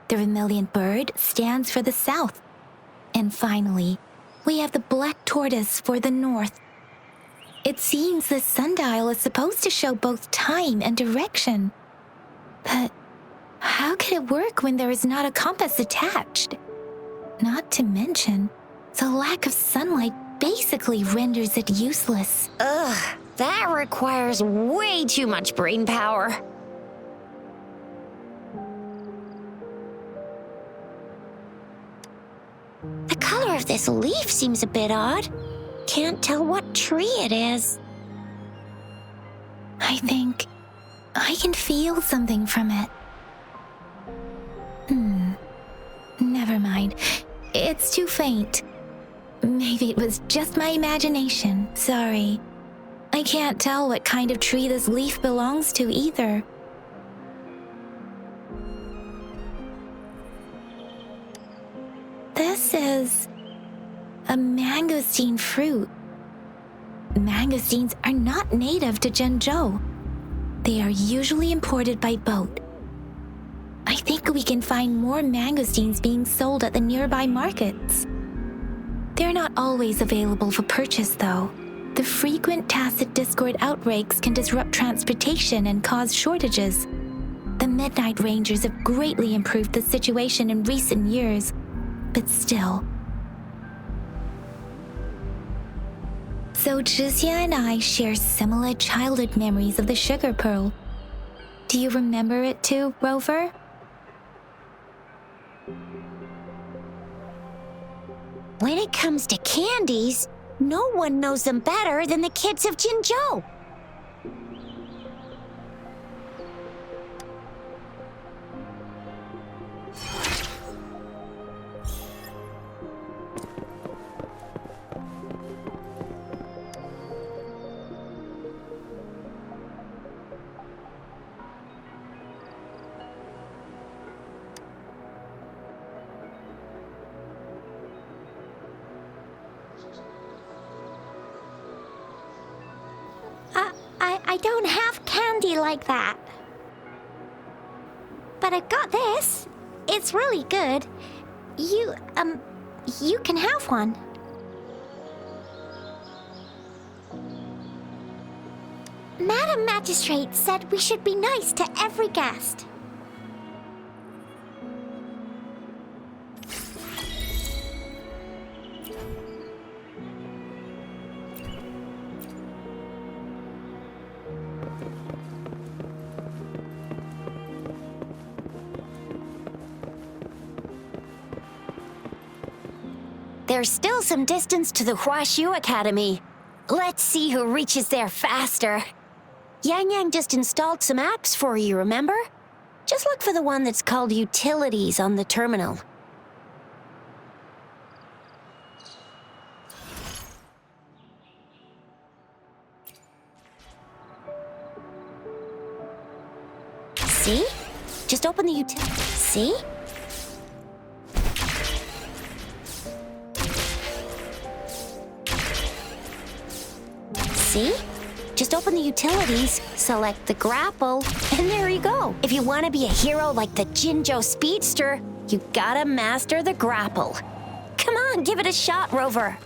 the vermilion bird stands for the south, and finally, we have the black tortoise for the north. It seems this sundial is supposed to show both time and direction. But how could it work when there is not a compass attached? Not to mention, the lack of sunlight basically renders it useless. Ugh, that requires way too much brain power. The color of this leaf seems a bit odd. Can't tell what tree it is. I think I can feel something from it. Never mind. It's too faint. Maybe it was just my imagination. Sorry. I can't tell what kind of tree this leaf belongs to either. This is a mangosteen fruit. Mangosteens are not native to Jinzhou. They are usually imported by boat. we can find more mangosteens being sold at the nearby markets. They're not always available for purchase, though. The frequent tacit Discord outbreaks can disrupt transportation and cause shortages. The Midnight Rangers have greatly improved the situation in recent years, but still. So Zhixia and I share similar childhood memories of the Sugar Pearl. Do you remember it too, Rover? When it comes to candies, no one knows them better than the kids of Jinzhou. I don't have candy like that. But I've got this. It's really good. You can have one. Madam Magistrate said we should be nice to every guest. There's still some distance to the Huaxiu Academy. Let's see who reaches there faster. Yang Yang just installed some apps for you, remember? Just look for the one that's called Utilities on the terminal. See? Just open the See? See? Just open the utilities, select the grapple, and there you go. If you want to be a hero like the Jinzhou Speedster, you gotta master the grapple. Come on, give it a shot, Rover.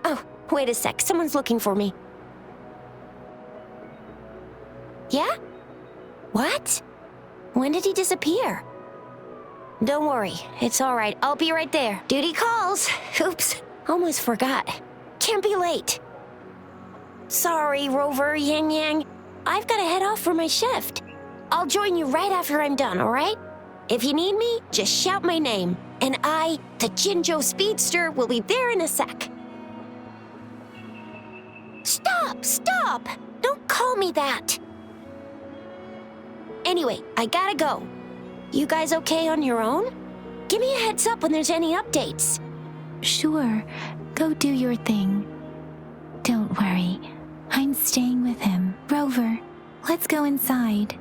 Oh, wait a sec. Someone's looking for me. Yeah? What? When did he disappear? Don't worry, it's all right. I'll be right there. Duty calls. Oops, almost forgot. Can't be late. Sorry, Rover, Yang Yang. I've got to head off for my shift. I'll join you right after I'm done, all right? If you need me, just shout my name. And I, the Jinzhou Speedster, will be there in a sec. Stop! Don't call me that. Anyway, I gotta go. You guys okay on your own? Give me a heads up when there's any updates. Sure. Go do your thing. Don't worry. I'm staying with him. Rover, let's go inside.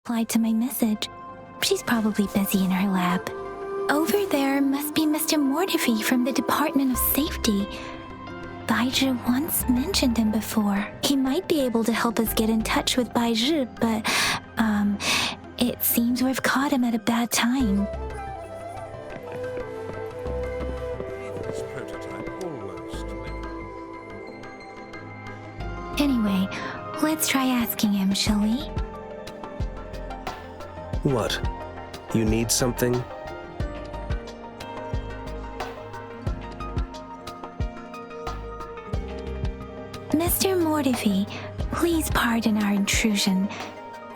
Replied to my message. She's probably busy in her lab. Over there must be Mr. Mortify from the Department of Safety. Baizhi once mentioned him before. He might be able to help us get in touch with Baizhi, but, it seems we've caught him at a bad time. Anyway, let's try asking him, shall we? What? You need something? Mr. Mortify, please pardon our intrusion.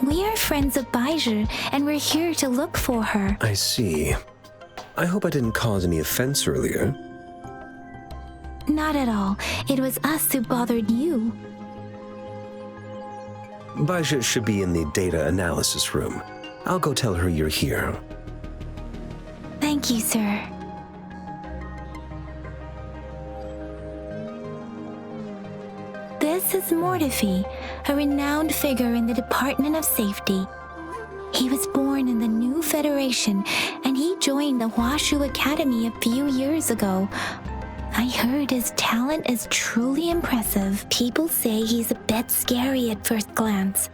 We are friends of Baizhi, and we're here to look for her. I see. I hope I didn't cause any offense earlier. Not at all. It was us who bothered you. Baizhi should be in the data analysis room. I'll go tell her you're here. Thank you, sir. This is is Mortifi, a renowned figure in the Department of Safety. He was born in the new Federation, and he joined the Huashu Academy a few years ago. I heard his talent is truly impressive. People say he's a bit scary at first glance,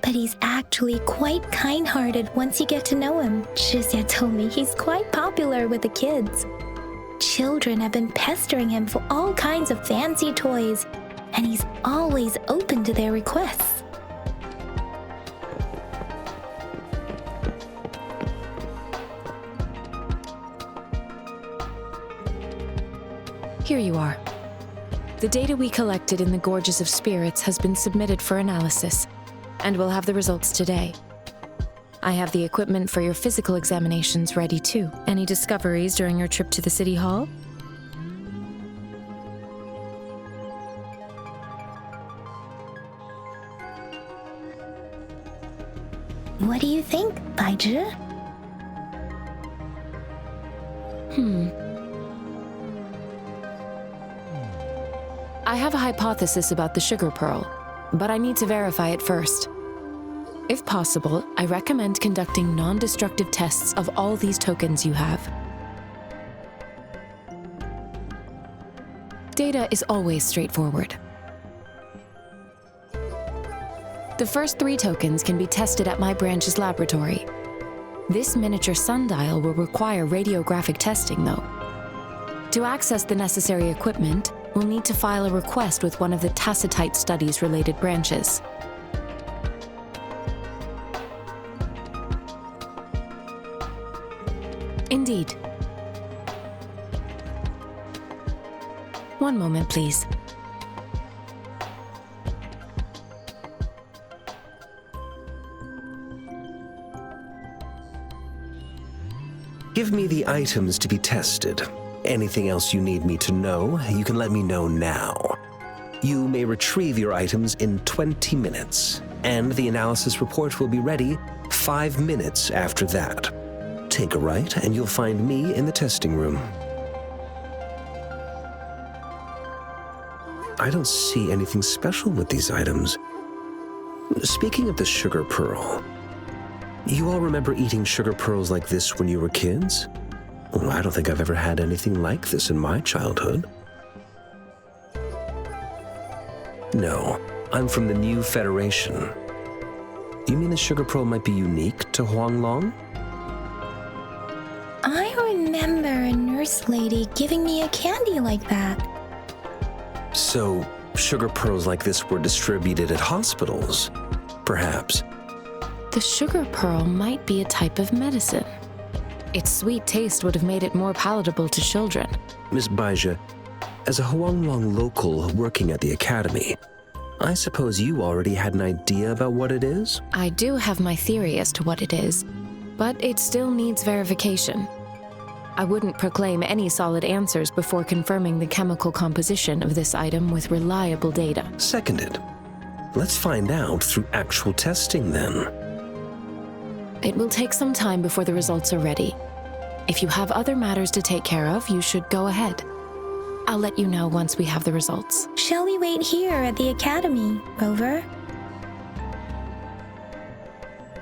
but he's actually quite kind-hearted once you get to know him. Shizia told me he's quite popular with the kids. Children have been pestering him for all kinds of fancy toys, and he's always open to their requests. Here you are. The data we collected in the Gorges of Spirits has been submitted for analysis, and we'll have the results today. I have the equipment for your physical examinations ready too. Any discoveries during your trip to the City Hall? What do you think, Baizhi? I have a hypothesis about the sugar pearl, but I need to verify it first. If possible, I recommend conducting non-destructive tests of all these tokens you have. Data is always straightforward. The first 3 tokens can be tested at my branch's laboratory. This miniature sundial will require radiographic testing, though. To access the necessary equipment, we'll need to file a request with one of the Tacitite Studies-related branches. Indeed. One moment, please. Give me the items to be tested. Anything else you need me to know, you can let me know now. You may retrieve your items in 20 minutes, and the analysis report will be ready 5 minutes after that. Take a right, and you'll find me in the testing room. I don't see anything special with these items. Speaking of the sugar pearl, you all remember eating sugar pearls like this when you were kids? Well, I don't think I've ever had anything like this in my childhood. No, I'm from the new Federation. You mean the sugar pearl might be unique to Huanglong? I remember a nurse lady giving me a candy like that. So, sugar pearls like this were distributed at hospitals, perhaps. The sugar pearl might be a type of medicine. Its sweet taste would have made it more palatable to children. Miss Baizhi, as a Huanglong local working at the academy, I suppose you already had an idea about what it is? I do have my theory as to what it is, but it still needs verification. I wouldn't proclaim any solid answers before confirming the chemical composition of this item with reliable data. Seconded. Let's find out through actual testing then. It will take some time before the results are ready. If you have other matters to take care of, you should go ahead. I'll let you know once we have the results. Shall we wait here at the academy, Rover?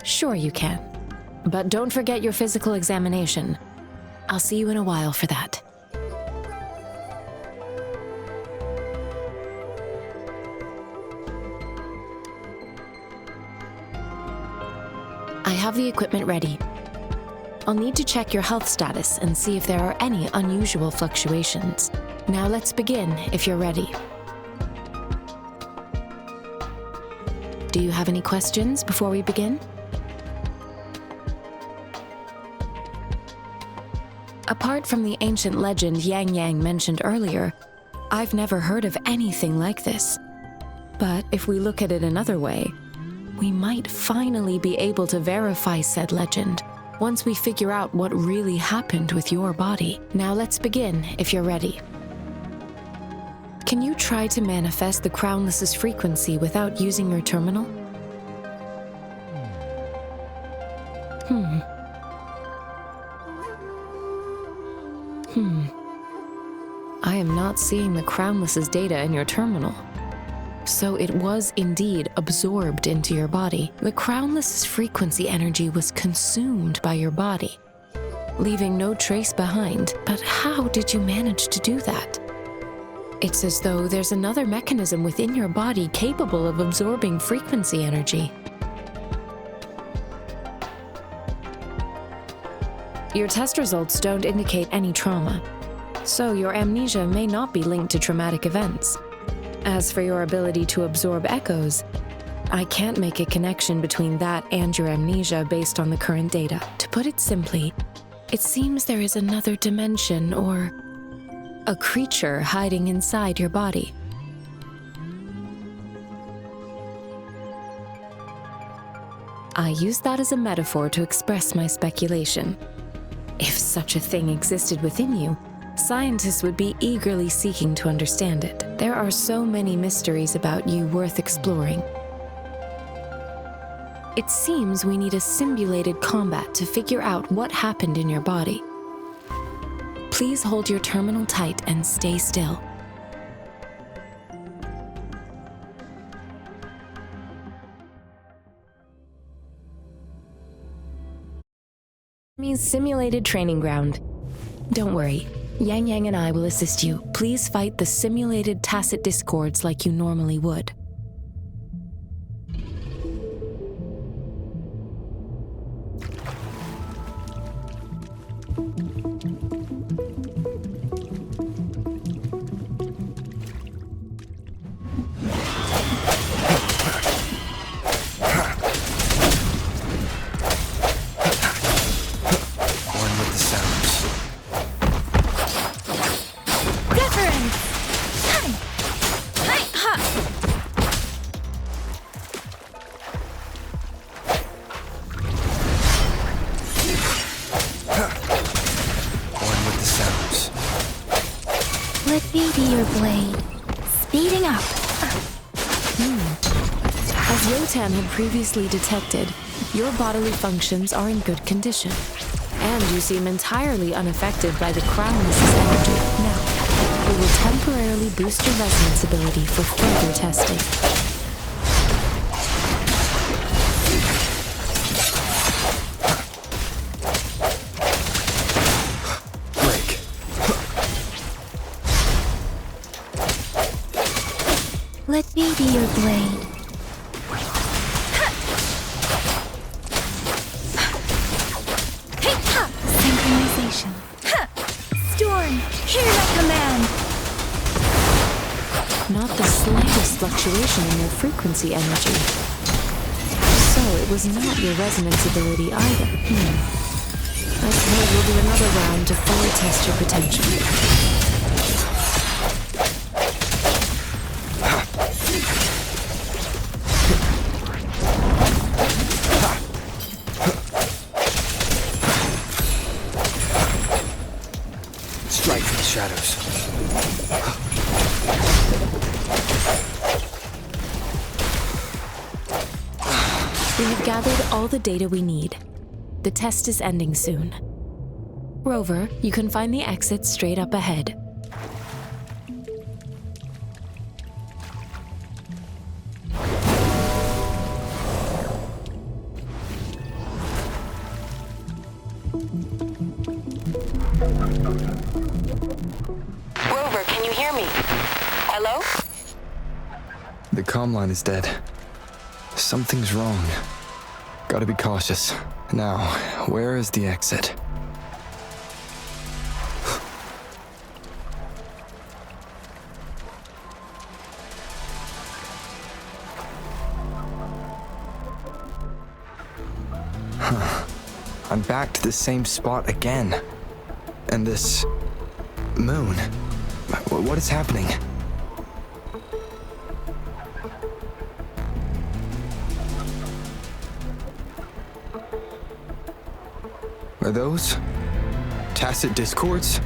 Sure you can. But don't forget your physical examination. I'll see you in a while for that. I have the equipment ready. I'll need to check your health status and see if there are any unusual fluctuations. Now let's begin, if you're ready. Do you have any questions before we begin? Apart from the ancient legend Yang Yang mentioned earlier, I've never heard of anything like this. But if we look at it another way, we might finally be able to verify said legend once we figure out what really happened with your body. Now let's begin, if you're ready. Can you try to manifest the Crownless's frequency without using your terminal? I am not seeing the Crownless's data in your terminal. So it was indeed absorbed into your body. The Crownless's frequency energy was consumed by your body, leaving no trace behind. But how did you manage to do that? It's as though there's another mechanism within your body capable of absorbing frequency energy. Your test results don't indicate any trauma, so your amnesia may not be linked to traumatic events. As for your ability to absorb echoes, I can't make a connection between that and your amnesia based on the current data. To put it simply, it seems there is another dimension or a creature hiding inside your body. I use that as a metaphor to express my speculation. If such a thing existed within you, scientists would be eagerly seeking to understand it. There are so many mysteries about you worth exploring. It seems we need a simulated combat to figure out what happened in your body. Please hold your terminal tight and stay still. Simulated training ground. Don't worry, Yang Yang and I will assist you. Please fight the simulated tacit discords like you normally would. Previously detected, your bodily functions are in good condition, and you seem entirely unaffected by the Crownless's energy. Now, we will temporarily boost your resonance ability for further testing. Break. Let me be your blade. Not the slightest fluctuation in your frequency energy. So it was not your resonance ability either. I suppose we'll do another round to fully test your potential. Strike from the shadows. We have gathered all the data we need. The test is ending soon. Rover, you can find the exit straight up ahead. Rover, can you hear me? Hello? The comm line is dead. Something's wrong. Gotta be cautious. Now, where is the exit? I'm back to the same spot again. And this moon. What is happening? Are those tacit discords?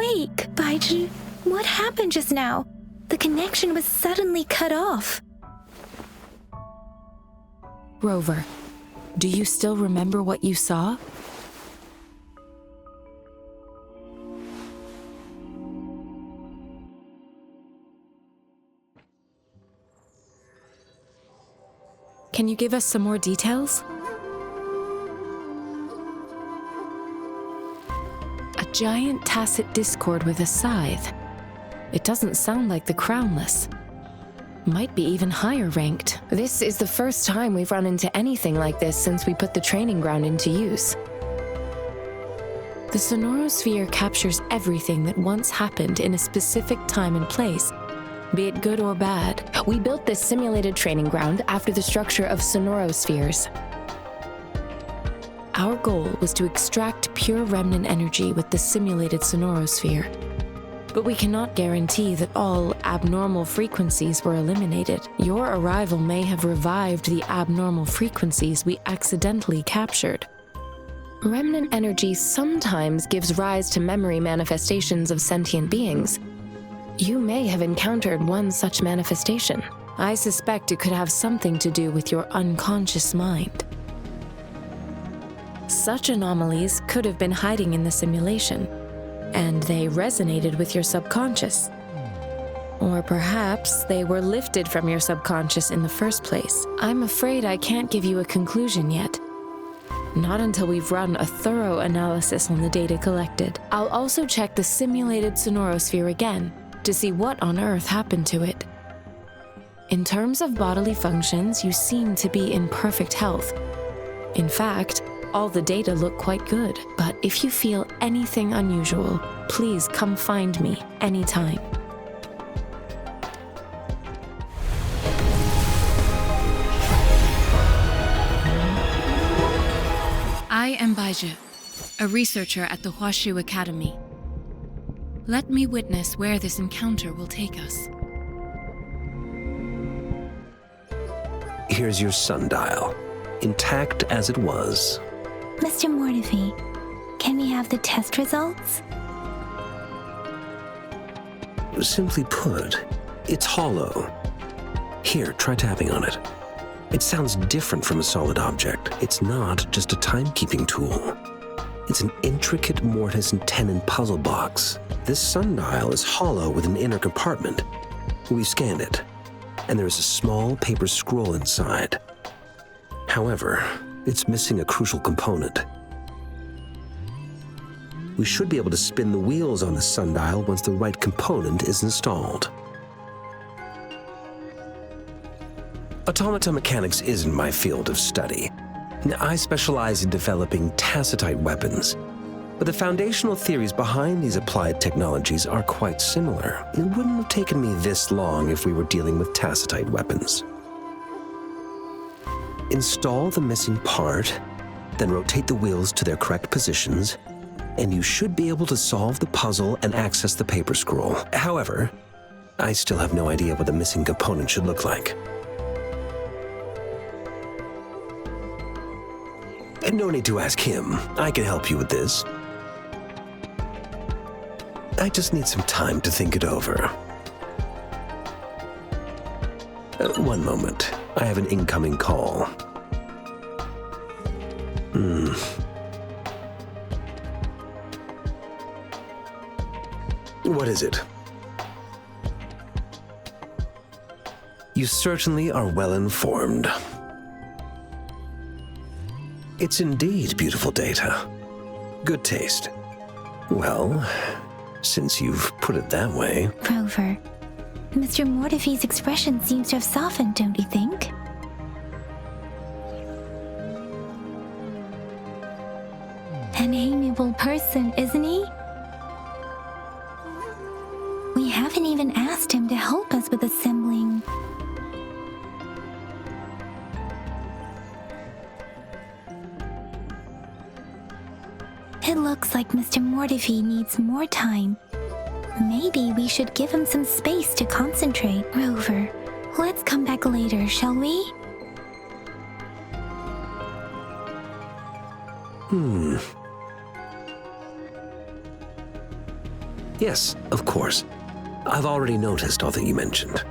awake. Baizhi, what happened just now? The connection was suddenly cut off. Rover, do you still remember what you saw? Can you give us some more details? A giant tacit discord with a scythe. It doesn't sound like the Crownless. Might be even higher ranked. This is the first time we've run into anything like this since we put the training ground into use. The sonorosphere captures everything that once happened in a specific time and place, be it good or bad. We built this simulated training ground after the structure of sonorospheres. Our goal was to extract pure remnant energy with the simulated sonorosphere. But we cannot guarantee that all abnormal frequencies were eliminated. Your arrival may have revived the abnormal frequencies we accidentally captured. Remnant energy sometimes gives rise to memory manifestations of sentient beings. You may have encountered one such manifestation. I suspect it could have something to do with your unconscious mind. Such anomalies could have been hiding in the simulation, and they resonated with your subconscious. Or perhaps they were lifted from your subconscious in the first place. I'm afraid I can't give you a conclusion yet. Not until we've run a thorough analysis on the data collected. I'll also check the simulated sonorosphere again to see what on earth happened to it. In terms of bodily functions, you seem to be in perfect health. In fact, all the data look quite good, but if you feel anything unusual, please come find me anytime. I am Baizhi, a researcher at the Huashu Academy. Let me witness where this encounter will take us. Here's your sundial, intact as it was. Mr. Mortefi, can we have the test results? Simply put, it's hollow. Here, try tapping on it. It sounds different from a solid object. It's not just a timekeeping tool. It's an intricate mortise and tenon puzzle box. This sundial is hollow with an inner compartment. We scanned it, and there is a small paper scroll inside. However, it's missing a crucial component. We should be able to spin the wheels on the sundial once the right component is installed. Automata mechanics isn't my field of study. I specialize in developing tacitite weapons, but the foundational theories behind these applied technologies are quite similar. It wouldn't have taken me this long if we were dealing with tacitite weapons. Install the missing part, then rotate the wheels to their correct positions, and you should be able to solve the puzzle and access the paper scroll. However, I still have no idea what the missing component should look like. No need to ask him. I can help you with this. I just need some time to think it over. One moment. I have an incoming call. What is it? You certainly are well informed. It's indeed beautiful data. Good taste. Well, since you've put it that way... Rover, Mr. Mortefi's expression seems to have softened, don't you think? An amiable person, isn't he? We haven't even asked him to help us with assembling... It looks like Mr. Mortefi needs more time. Maybe we should give him some space to concentrate. Rover, let's come back later, shall we? Yes, of course. I've already noticed all that you mentioned.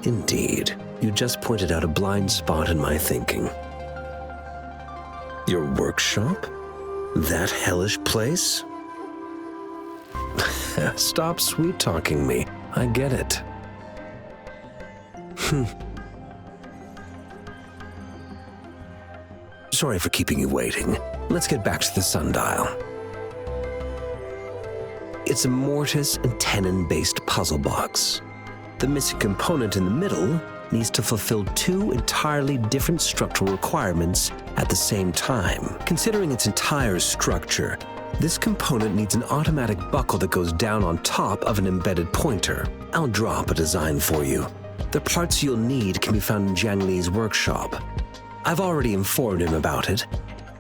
Indeed, you just pointed out a blind spot in my thinking. Your workshop? That hellish place? Stop sweet-talking me. I get it. Sorry for keeping you waiting. Let's get back to the sundial. It's a mortise and tenon-based puzzle box. The missing component in the middle needs to fulfill two entirely different structural requirements at the same time. Considering its entire structure, this component needs an automatic buckle that goes down on top of an embedded pointer. I'll draw up a design for you. The parts you'll need can be found in Jiang Li's workshop. I've already informed him about it.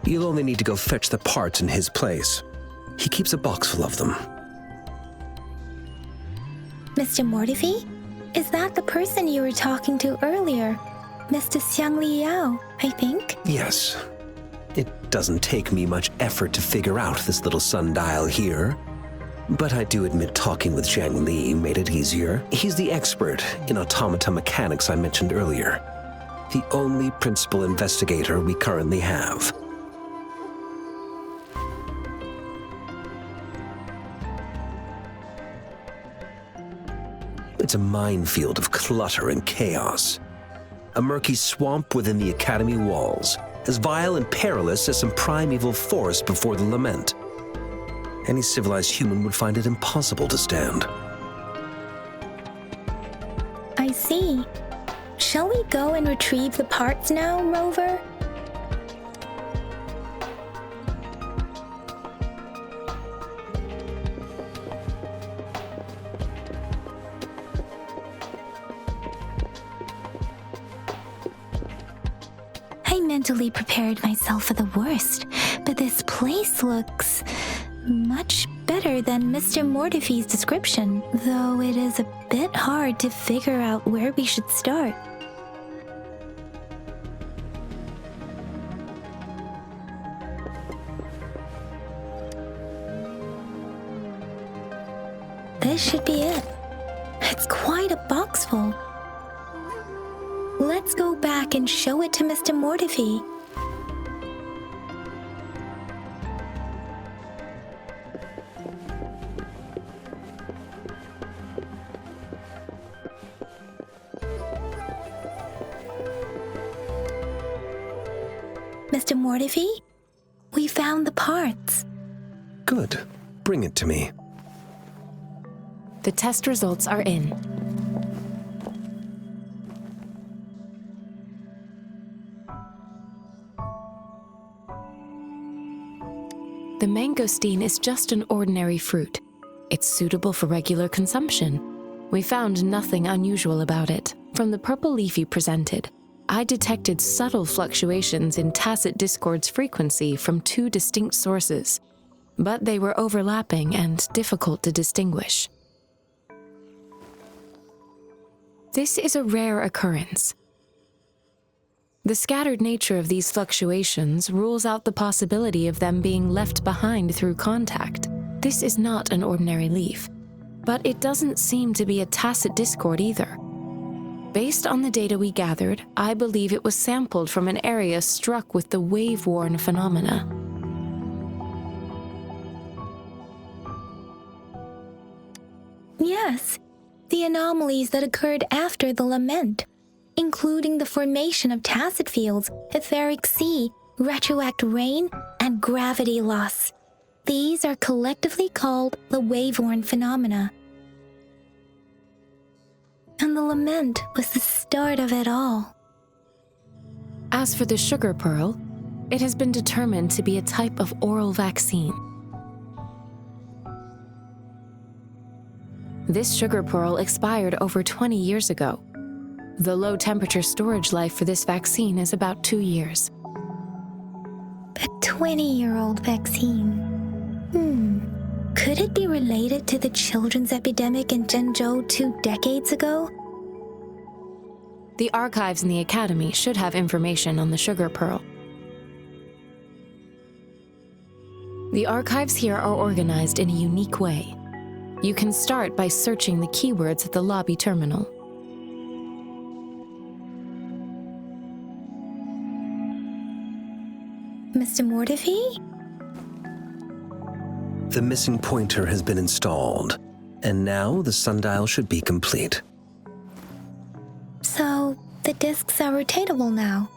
You'll only need to go fetch the parts in his place. He keeps a box full of them. Mr. Mortifi? Is that the person you were talking to earlier? Mr. Xiang Liao, I think? Yes. It doesn't take me much effort to figure out this little sundial here. But I do admit talking with Jiang Li made it easier. He's the expert in automata mechanics I mentioned earlier. The only principal investigator we currently have. It's a minefield of clutter and chaos. A murky swamp within the Academy walls, as vile and perilous as some primeval forest before the lament. Any civilized human would find it impossible to stand. I see. Shall we go and retrieve the parts now, Rover? I mentally prepared myself for the worst, but this place looks much better than Mr. Mortifi's description, though it is a bit hard to figure out where we should start. This should be it. It's quite a box full. Let's go back and show it to Mr. Mortifi. Mr. Mortifi, we found the parts. Good. Bring it to me. The test results are in. The mangosteen is just an ordinary fruit. It's suitable for regular consumption. We found nothing unusual about it. From the purple leaf you presented, I detected subtle fluctuations in tacit discord's frequency from two distinct sources, but they were overlapping and difficult to distinguish. This is a rare occurrence. The scattered nature of these fluctuations rules out the possibility of them being left behind through contact. This is not an ordinary leaf, but it doesn't seem to be a tacit discord either. Based on the data we gathered, I believe it was sampled from an area struck with the wave-worn phenomena. Yes, the anomalies that occurred after the lament, including the formation of tacit fields, etheric sea, retroact rain, and gravity loss. These are collectively called the wave-worn phenomena. And the lament was the start of it all. As for the sugar pearl, it has been determined to be a type of oral vaccine. This sugar pearl expired over 20 years ago. The low-temperature storage life for this vaccine is about 2 years. A 20-year-old vaccine. Could it be related to the children's epidemic in Jinzhou 2 decades ago? The archives in the Academy should have information on the sugar pearl. The archives here are organized in a unique way. You can start by searching the keywords at the lobby terminal. Mr. Mortefi? The missing pointer has been installed, and now the sundial should be complete. So, the discs are rotatable now?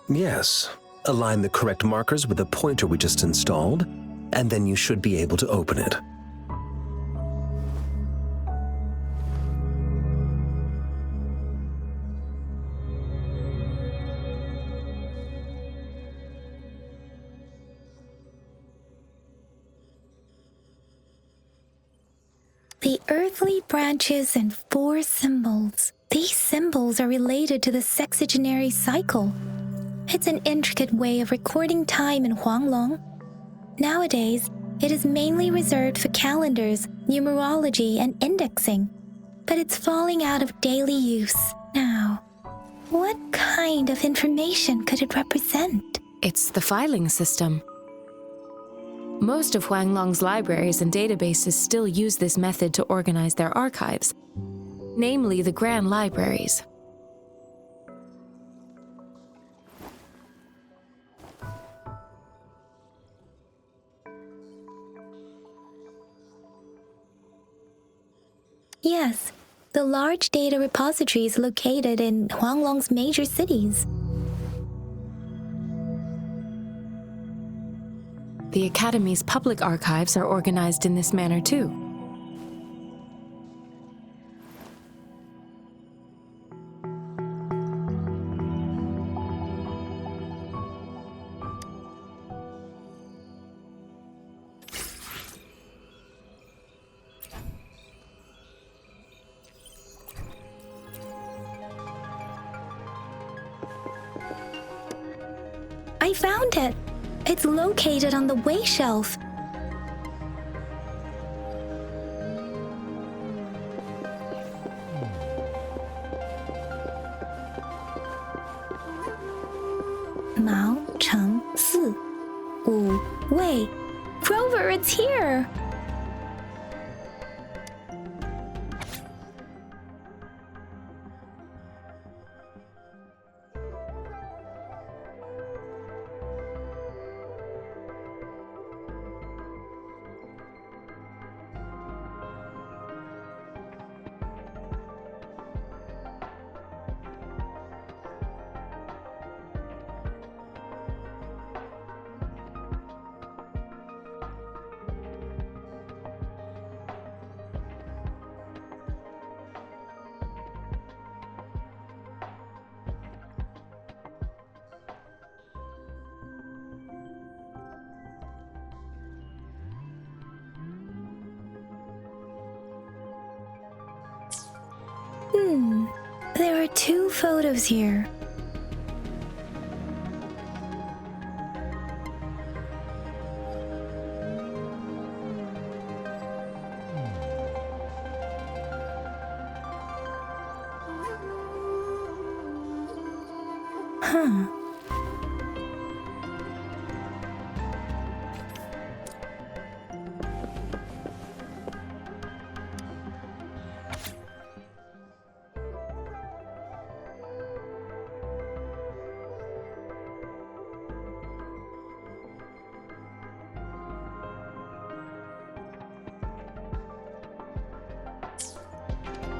Yes. Align the correct markers with the pointer we just installed, and then you should be able to open it. The earthly branches and 4 symbols. These symbols are related to the sexagenary cycle. It's an intricate way of recording time in Huanglong. Nowadays, it is mainly reserved for calendars, numerology, and indexing. But it's falling out of daily use now. What kind of information could it represent? It's the filing system. Most of Huanglong's libraries and databases still use this method to organize their archives, namely the Grand Libraries. Yes, the large data repositories located in Huanglong's major cities. The Academy's public archives are organized in this manner too. I found it! It's located on the way shelf. Mao Cheng Si Wu Wei. Rover, it's here! There are 2 photos here.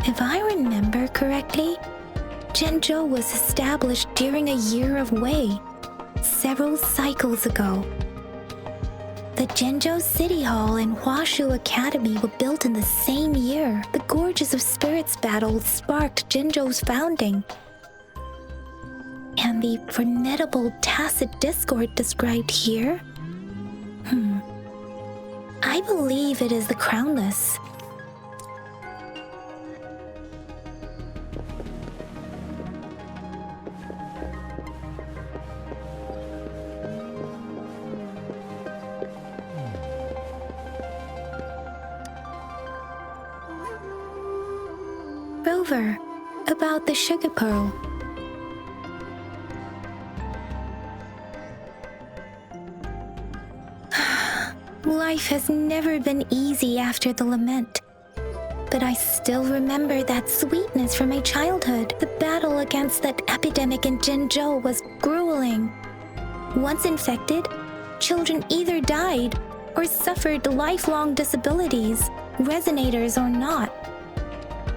If I remember correctly, Jinzhou was established during a year of Wei, several cycles ago. The Jinzhou City Hall and Huashu Academy were built in the same year. The Gorges of Spirits battle sparked Jinzhou's founding. And the formidable tacit discord described here? I believe it is the Crownless. Rover, about the sugar pearl. Life has never been easy after the lament. But I still remember that sweetness from my childhood. The battle against that epidemic in Jinzhou was grueling. Once infected, children either died or suffered lifelong disabilities, resonators or not.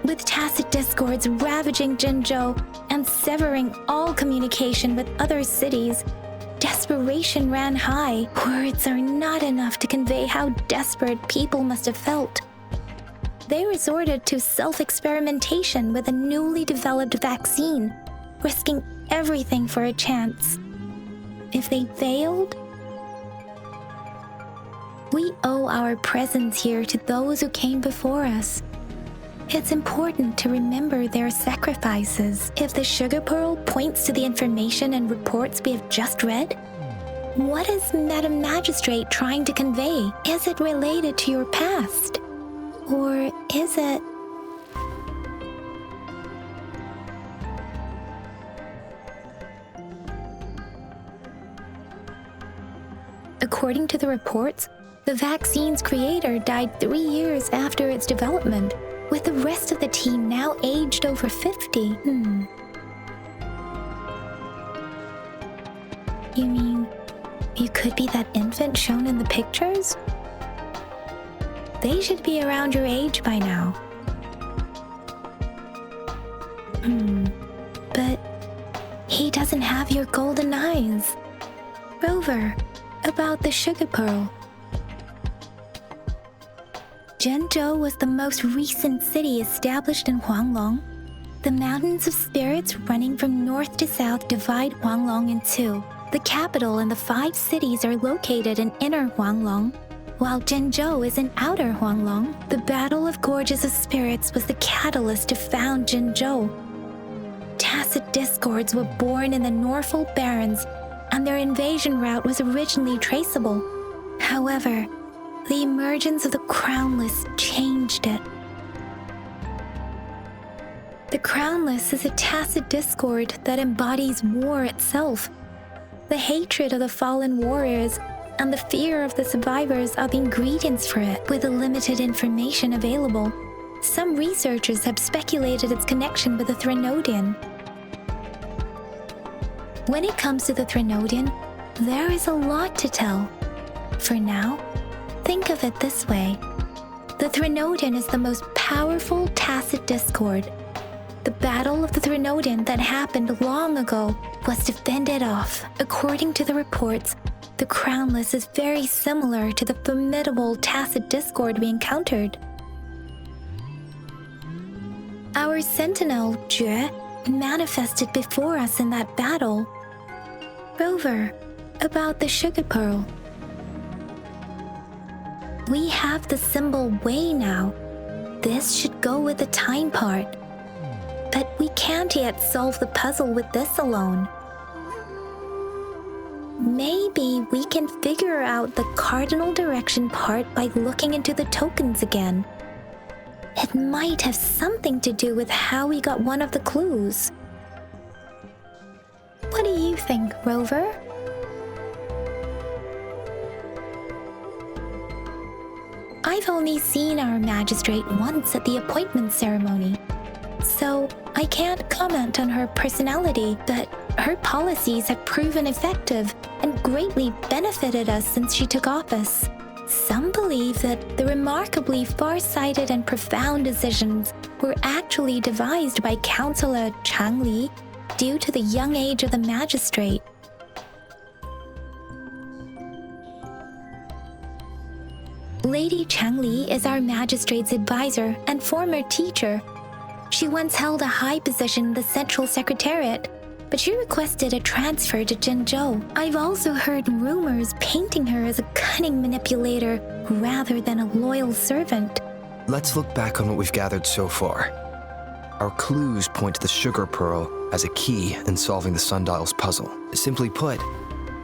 With tacit discords ravaging Jinzhou and severing all communication with other cities, desperation ran high. Words are not enough to convey how desperate people must have felt. They resorted to self-experimentation with a newly developed vaccine, risking everything for a chance. If they failed, we owe our presence here to those who came before us. It's important to remember their sacrifices. If the sugar pearl points to the information and reports we have just read, what is Madam Magistrate trying to convey? Is it related to your past? Or is it... According to the reports, the vaccine's creator died 3 years after its development, with the rest of the team now aged over 50. You mean, you could be that infant shown in the pictures? They should be around your age by now. But he doesn't have your golden eyes. Rover, about the sugar pearl. Jinzhou was the most recent city established in Huanglong. The mountains of spirits running from north to south divide Huanglong in two. The capital and the 5 cities are located in inner Huanglong, while Jinzhou is in outer Huanglong. The Battle of Gorges of Spirits was the catalyst to found Jinzhou. Tacit discords were born in the Norfolk Barrens, and their invasion route was originally traceable. However, the emergence of the Crownless changed it. The Crownless is a tacit discord that embodies war itself. The hatred of the fallen warriors and the fear of the survivors are the ingredients for it. With the limited information available, some researchers have speculated its connection with the Threnodian. When it comes to the Threnodian, there is a lot to tell. For now, think of it this way. The Threnodian is the most powerful tacit discord. The Battle of the Threnodian that happened long ago was to fend it off. According to the reports, the Crownless is very similar to the formidable tacit discord we encountered. Our sentinel, Jue, manifested before us in that battle. Rover, about the sugar pearl. We have the symbol Wei now. This should go with the time part. But we can't yet solve the puzzle with this alone. Maybe we can figure out the cardinal direction part by looking into the tokens again. It might have something to do with how we got one of the clues. What do you think, Rover? I've only seen our magistrate once at the appointment ceremony, so I can't comment on her personality, but her policies have proven effective and greatly benefited us since she took office. Some believe that the remarkably far-sighted and profound decisions were actually devised by Councillor Calii due to the young age of the magistrate. Lady Calii is our magistrate's advisor and former teacher. She once held a high position in the Central Secretariat, but she requested a transfer to Jinzhou. I've also heard rumors painting her as a cunning manipulator rather than a loyal servant. Let's look back on what we've gathered so far. Our clues point to the sugar pearl as a key in solving the sundial's puzzle. Simply put,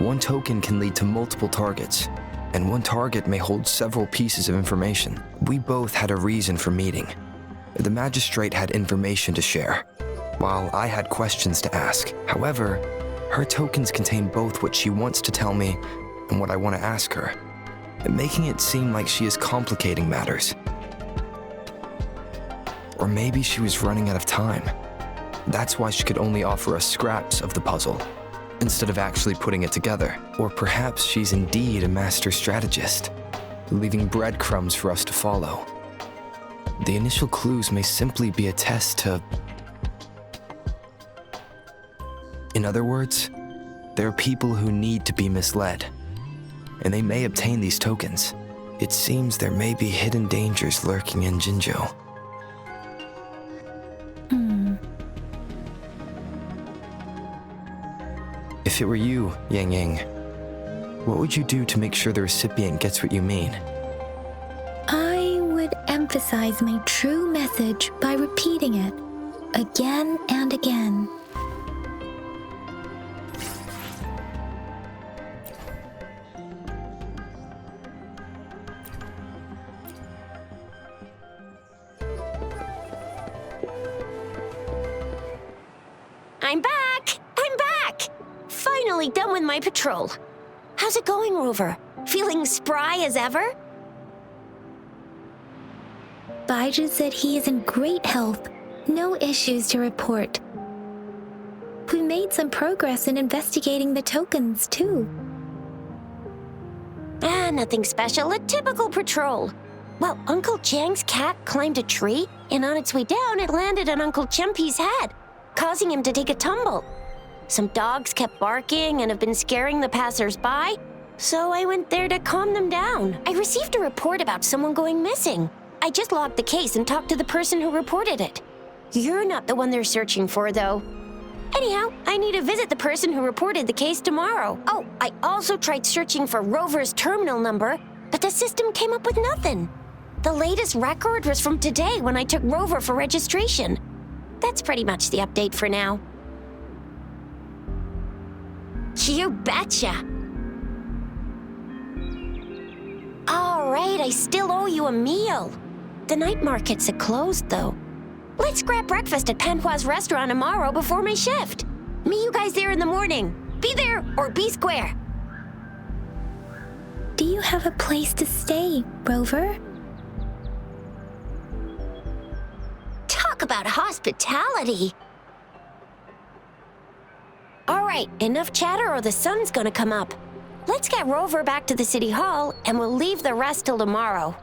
one token can lead to multiple targets, and one target may hold several pieces of information. We both had a reason for meeting. The magistrate had information to share, while I had questions to ask. However, her tokens contain both what she wants to tell me and what I want to ask her. making it seem like she is complicating matters. Or maybe she was running out of time. That's why she could only offer us scraps of the puzzle, instead of actually putting it together. Or perhaps she's indeed a master strategist, leaving breadcrumbs for us to follow. The initial clues may simply be a test to... In other words, there are people who need to be misled, and they may obtain these tokens. It seems there may be hidden dangers lurking in Jinzhou. If it were you, Yang Yang, what would you do to make sure the recipient gets what you mean? I would emphasize my true message by repeating it again and again. I'm back! I'm back! Finally done with my patrol. How's it going, Rover? Feeling spry as ever? Baizhi said he is in great health. No issues to report. We made some progress in investigating the tokens, too. Nothing special. A typical patrol. Well, Uncle Chang's cat climbed a tree, and on its way down, it landed on Uncle Chempi's head, causing him to take a tumble. Some dogs kept barking and have been scaring the passers-by, so I went there to calm them down. I received a report about someone going missing. I just logged the case and talked to the person who reported it. You're not the one they're searching for, though. Anyhow, I need to visit the person who reported the case tomorrow. Oh, I also tried searching for Rover's terminal number, but the system came up with nothing. The latest record was from today when I took Rover for registration. That's pretty much the update for now. You betcha! All right, I still owe you a meal. The night markets are closed, though. Let's grab breakfast at Panhua's restaurant tomorrow before my shift. Meet you guys there in the morning. Be there or be square. Do you have a place to stay, Rover? Talk about hospitality. All right, enough chatter or the sun's gonna come up. Let's get Rover back to the city hall and we'll leave the rest till tomorrow.